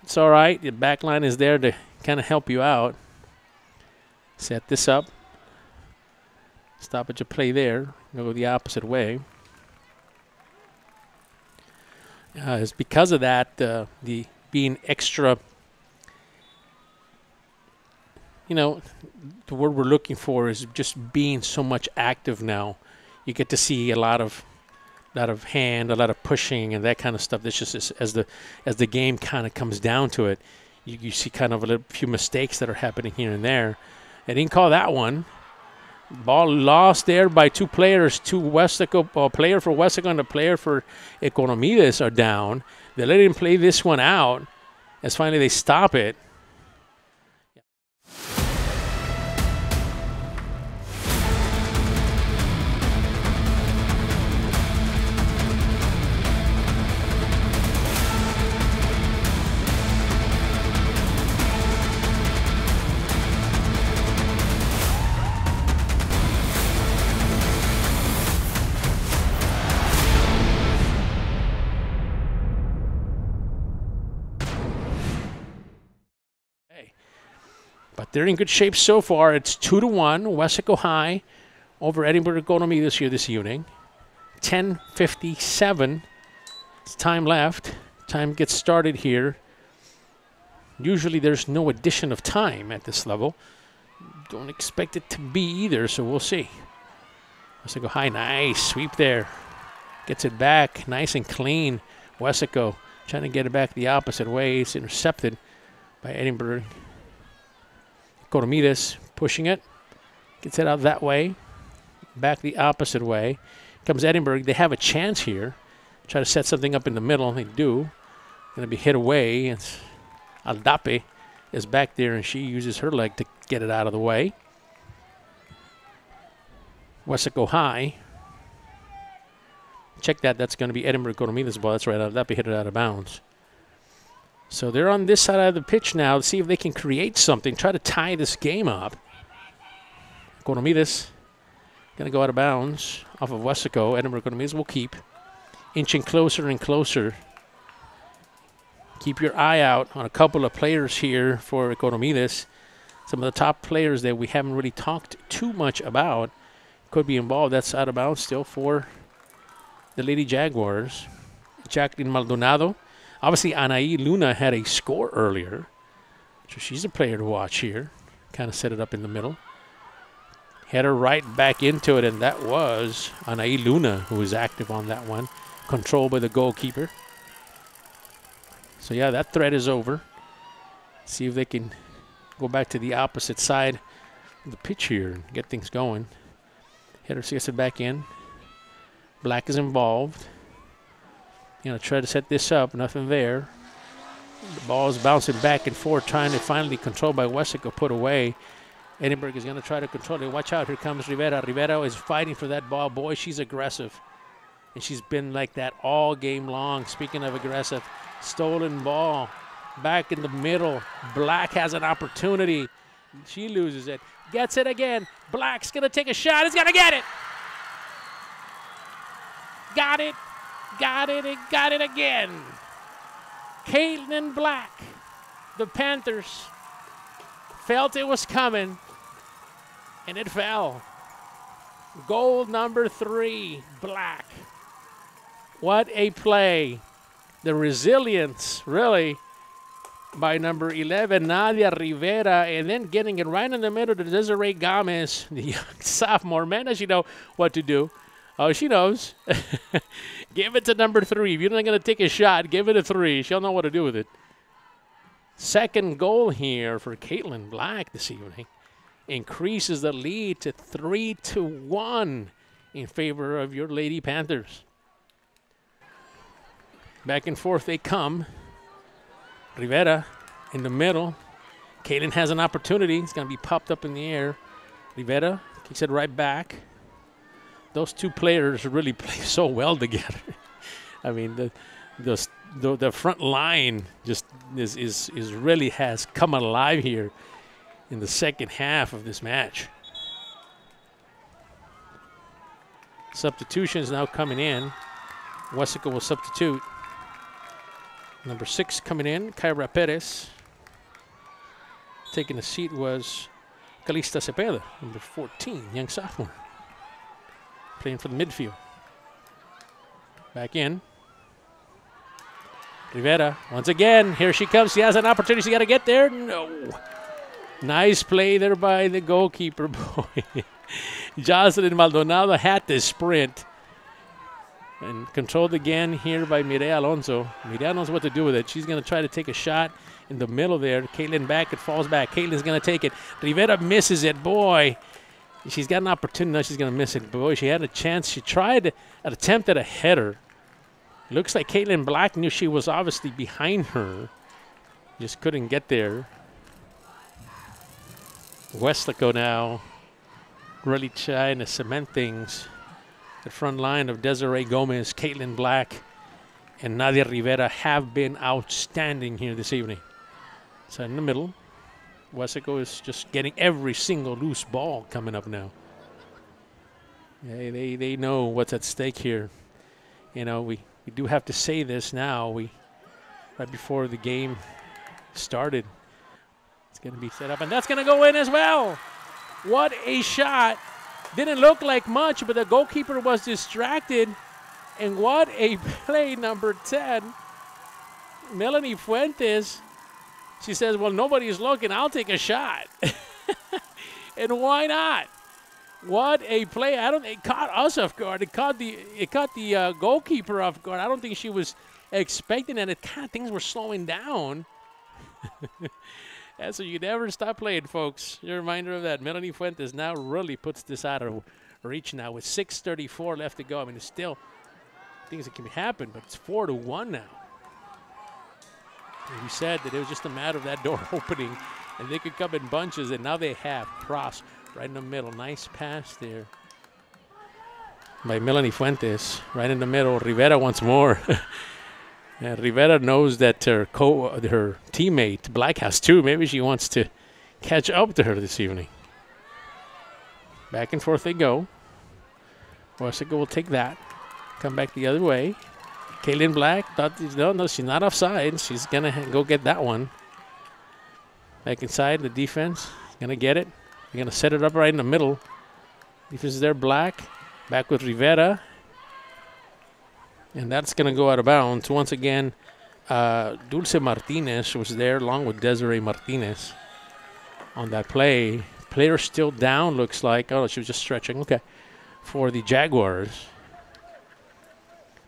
It's all right. The back line is there to kind of help you out. Set this up. Stoppage of play there. Go the opposite way. It's because of that, the being extra, the word we're looking for is just being so much active now. You get to see a lot of hand, a lot of pushing and that kind of stuff. That's just as the game kind of comes down to it, you see kind of a few mistakes that are happening here and there. They didn't call that one. Ball lost there by two players. Two Weslaco, a player for Weslaco and a player for Economedes are down. They let him play this one out as finally they stop it. But they're in good shape so far. It's 2-1, Weslaco High over Edinburgh Economedes here this evening. 10:57. It's time left. Time gets started here. Usually there's no addition of time at this level. Don't expect it to be either, so we'll see. Weslaco High, nice sweep there. Gets it back, nice and clean. Weslaco trying to get it back the opposite way. It's intercepted by Edinburgh Economedes, pushing it. Gets it out that way. Back the opposite way. Comes Edinburgh. They have a chance here. Try to set something up in the middle. They do. Going to be hit away. It's Aldape is back there, and she uses her leg to get it out of the way. Weslaco High. Check that. That's going to be Edinburgh Economedes' ball. That's right. Aldape hit it out of bounds. So they're on this side of the pitch now to see if they can create something, try to tie this game up. Economedes going to go out of bounds off of Weslaco. Edinburgh Economedes will keep inching closer and closer. Keep your eye out on a couple of players here for Economedes. some of the top players that we haven't really talked too much about could be involved. That's out of bounds still for the Lady Jaguars. Jacqueline Maldonado. Obviously, Anaí Luna had a score earlier, so she's a player to watch here. Kind of set it up in the middle. Header right back into it, and that was Anaí Luna who was active on that one. Controlled by the goalkeeper. So, yeah, that threat is over. See if they can go back to the opposite side of the pitch here and get things going. Header gets it back in. Black is involved. Try to set this up. Nothing there. The ball is bouncing back and forth, trying to finally control by Weslaco, put away. Edinburgh is going to try to control it. Watch out. Here comes Rivera. Rivera is fighting for that ball. Boy, she's aggressive. And she's been like that all game long. Speaking of aggressive, stolen ball. Back in the middle. Black has an opportunity. She loses it. Gets it again. Black's going to take a shot. He's going to get it. Got it. Got it. And got it again. Caitlin Black. The Panthers felt it was coming. And it fell. Goal number 3, Black. What a play. The resilience, really, by number 11, Nadia Rivera, and then getting it right in the middle to Desiree Gomez, the young sophomore. Man, does she know what to do. Oh, she knows. Give it to number 3. If you're not going to take a shot, give it a 3. She'll know what to do with it. Second goal here for Caitlin Black this evening. Increases the lead to 3-1 in favor of your Lady Panthers. Back and forth they come. Rivera in the middle. Caitlin has an opportunity. It's going to be popped up in the air. Rivera kicks it right back. Those two players really play so well together. I mean, the front line just is really has come alive here in the second half of this match. Substitutions now coming in. Weslaco will substitute. Number 6 coming in, Kyra Perez. Taking the seat was Calista Cepeda, number 14, young sophomore. Playing for the midfield. Back in. Rivera, once again, here she comes. She has an opportunity. She got to get there. No. Nice play there by the goalkeeper, boy. Jocelyn Maldonado had to sprint. And controlled again here by Mireya Alonso. Mireya knows what to do with it. She's going to try to take a shot in the middle there. Caitlin back, it falls back. Caitlin's going to take it. Rivera misses it, boy. She's got an opportunity. Now she's going to miss it. Boy, she had a chance. She tried an attempt at a header. Looks like Caitlin Black knew she was obviously behind her. Just couldn't get there. Weslaco now really trying to cement things. The front line of Desiree Gomez, Caitlin Black, and Nadia Rivera have been outstanding here this evening. So in the middle, Weslaco is just getting every single loose ball coming up now. They know what's at stake here. You know, we do have to say this now. Right before the game started, it's going to be set up, and that's going to go in as well. What a shot. Didn't look like much, but the goalkeeper was distracted. And what a play, number 10. Melanie Fuentes. She says, well, nobody's looking. I'll take a shot. And why not? What a play. It caught us off guard. It caught the goalkeeper off guard. I don't think she was expecting it. Things were slowing down. And so you never stop playing, folks. You're a reminder of that. Melanie Fuentes now really puts this out of reach now with 6:34 left to go. I mean, it's still things that can happen, but it's 4-1 now. And we said that it was just a matter of that door opening, and they could come in bunches, and now they have Cross right in the middle. Nice pass there by Melanie Fuentes. Right in the middle. Rivera once more. Rivera knows that her teammate, Black, has two. Maybe she wants to catch up to her this evening. Back and forth they go. Weslaco will take that. Come back the other way. Caitlin Black thought, no, she's not offside. She's going to go get that one. Back inside the defense. Gonna get it. They're gonna set it up right in the middle. Defense is there, Black. Back with Rivera. And that's gonna go out of bounds. Once again, Dulce Martinez was there along with Desiree Martinez on that play. Player still down, looks like. Oh, she was just stretching. Okay. For the Jaguars.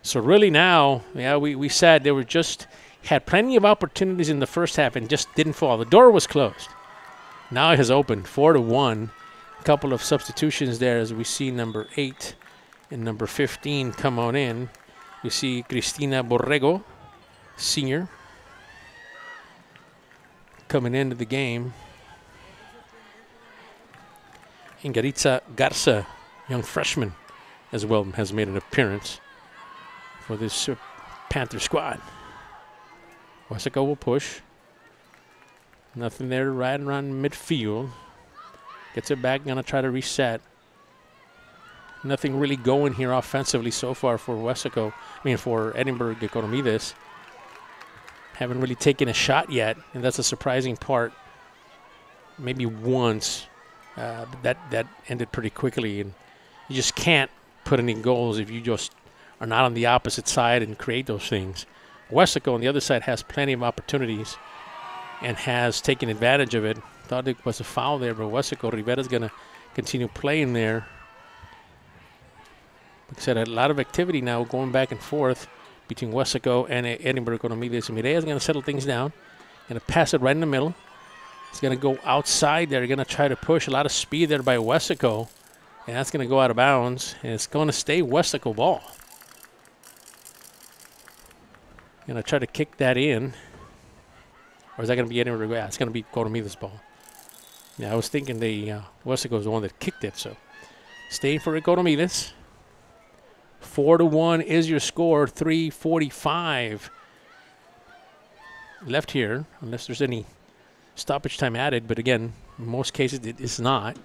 So really now, yeah, we said they were just had plenty of opportunities in the first half and just didn't fall. The door was closed. Now it has opened 4-1. A couple of substitutions there as we see number 8 and number 15 come on in. We see Cristina Borrego, senior, coming into the game. And Garitza Garza, young freshman, as well, has made an appearance for this Panther squad. Weslaco will push. Nothing there right around midfield. Gets it back, gonna try to reset. Nothing really going here offensively so far for Weslaco. I mean, for Edinburgh Economedes. Haven't really taken a shot yet, and that's a surprising part. Maybe once, but that ended pretty quickly, and you just can't put any goals if you just are not on the opposite side and create those things. Weslaco on the other side has plenty of opportunities and has taken advantage of it. Thought it was a foul there, but Weslaco, Rivera's going to continue playing there. Like I said, a lot of activity now going back and forth between Weslaco and Edinburgh Economedes. Mireya's going to settle things down. Going to pass it right in the middle. It's going to go outside there. Going to try to push. A lot of speed there by Weslaco. And that's going to go out of bounds. And it's going to stay Weslaco ball. Going to try to kick that in. Or is that going to be Edinburgh? Yeah, it's going to be Economedes ball. Yeah, I was thinking Weslaco was the one that kicked it. So staying for Economedes. 4-1 is your score. 3:45 left here, unless there's any stoppage time added. But again, in most cases it is not.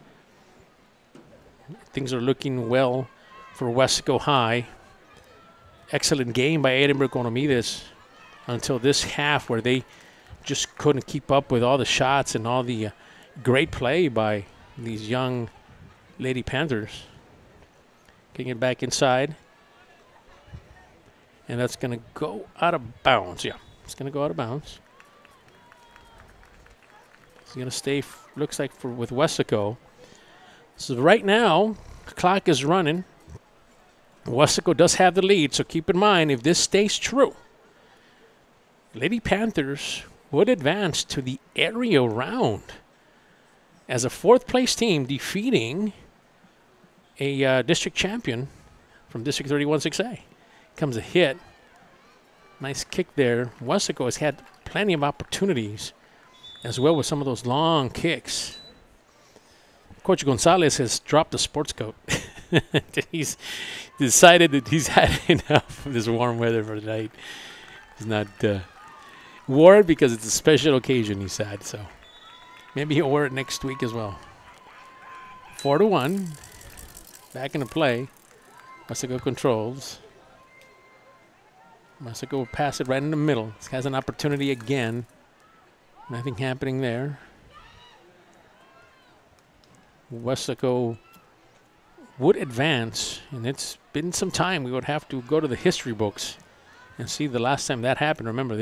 Things are looking well for Weslaco High. Excellent game by Edinburgh Economedes until this half, where they just couldn't keep up with all the shots and all the great play by these young Lady Panthers. Getting it back inside. And that's going to go out of bounds. Yeah, it's going to go out of bounds. It's going to stay, looks like, with Weslaco. So right now, the clock is running. Weslaco does have the lead, so keep in mind, if this stays true, Lady Panthers would advance to the area round as a fourth-place team, defeating a district champion from District 31 6A. Comes a hit. Nice kick there. Weslaco has had plenty of opportunities as well with some of those long kicks. Coach Gonzalez has dropped the sports coat. He's decided that he's had enough of this warm weather for tonight. He's not wore it because it's a special occasion, he said. So maybe he'll wear it next week as well. 4-1. Back into play. Weslaco controls. Weslaco will pass it right in the middle. This has an opportunity again. Nothing happening there. Weslaco would advance, and it's been some time. We would have to go to the history books and see the last time that happened. Remember,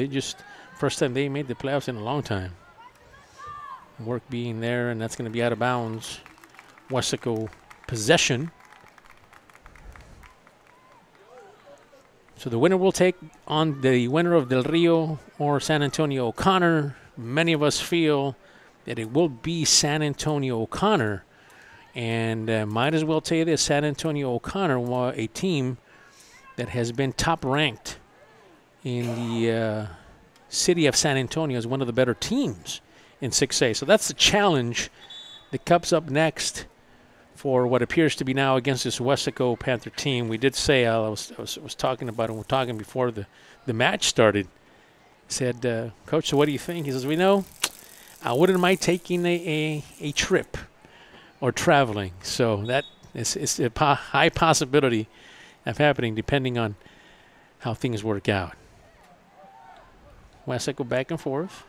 first time they made the playoffs in a long time. Work being there, and that's going to be out of bounds. Weslaco possession. So the winner will take on the winner of Del Rio or San Antonio O'Connor. Many of us feel that it will be San Antonio O'Connor. And might as well tell you this, San Antonio O'Connor was a team that has been top ranked in the city of San Antonio as one of the better teams in 6A. So that's the challenge that comes up next for what appears to be now against this Weslaco Panther team. We did say, I was talking about it, we were talking before the match started. Said, Coach, so what do you think? He says, I wouldn't mind taking a trip or traveling. So that is a high possibility of happening depending on how things work out. Weslaco back and forth.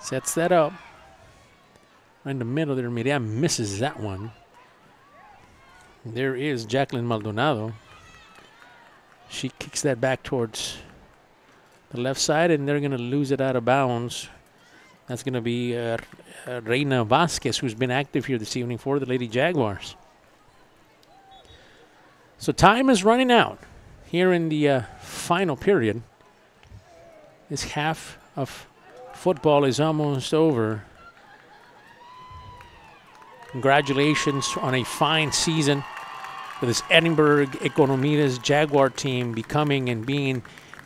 Sets that up. Right in the middle there, Miriam misses that one. There is Jacqueline Maldonado. She kicks that back towards the left side, and they're going to lose it out of bounds. That's going to be Reina Vasquez, who's been active here this evening for the Lady Jaguars. So time is running out here in the final period. This half of football is almost over. Congratulations on a fine season for this Edinburgh Economedes Jaguar team becoming and being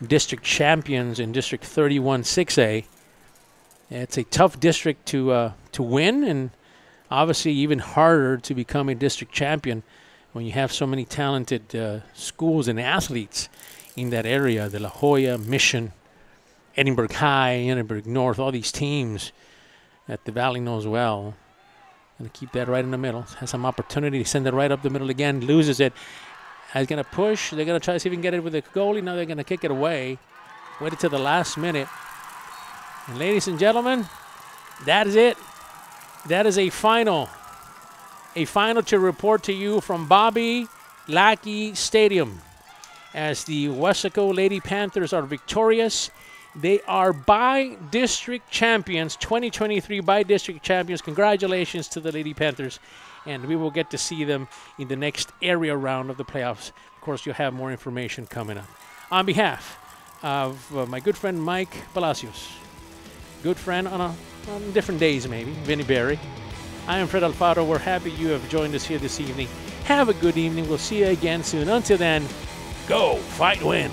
district champions in District 31 6A. It's a tough district to win, and obviously even harder to become a district champion when you have so many talented schools and athletes in that area. The La Jolla, Mission, Edinburgh High, Edinburgh North, all these teams that the Valley knows well. Going to keep that right in the middle. Has some opportunity to send it right up the middle again. Loses it. Is going to push. They're going to try to see if we can get it with the goalie. Now they're going to kick it away. Waited till the last minute. And ladies and gentlemen, that is it. That is a final. A final to report to you from Bobby Lackey Stadium. As the Weslaco Lady Panthers are victorious. They are by-district champions, 2023 by-district champions. Congratulations to the Lady Panthers, and we will get to see them in the next area round of the playoffs. Of course, you'll have more information coming up. On behalf of my good friend Mike Palacios, good friend on different days maybe, Vinny Berry, I am Fred Alfaro. We're happy you have joined us here this evening. Have a good evening. We'll see you again soon. Until then, go, fight, win.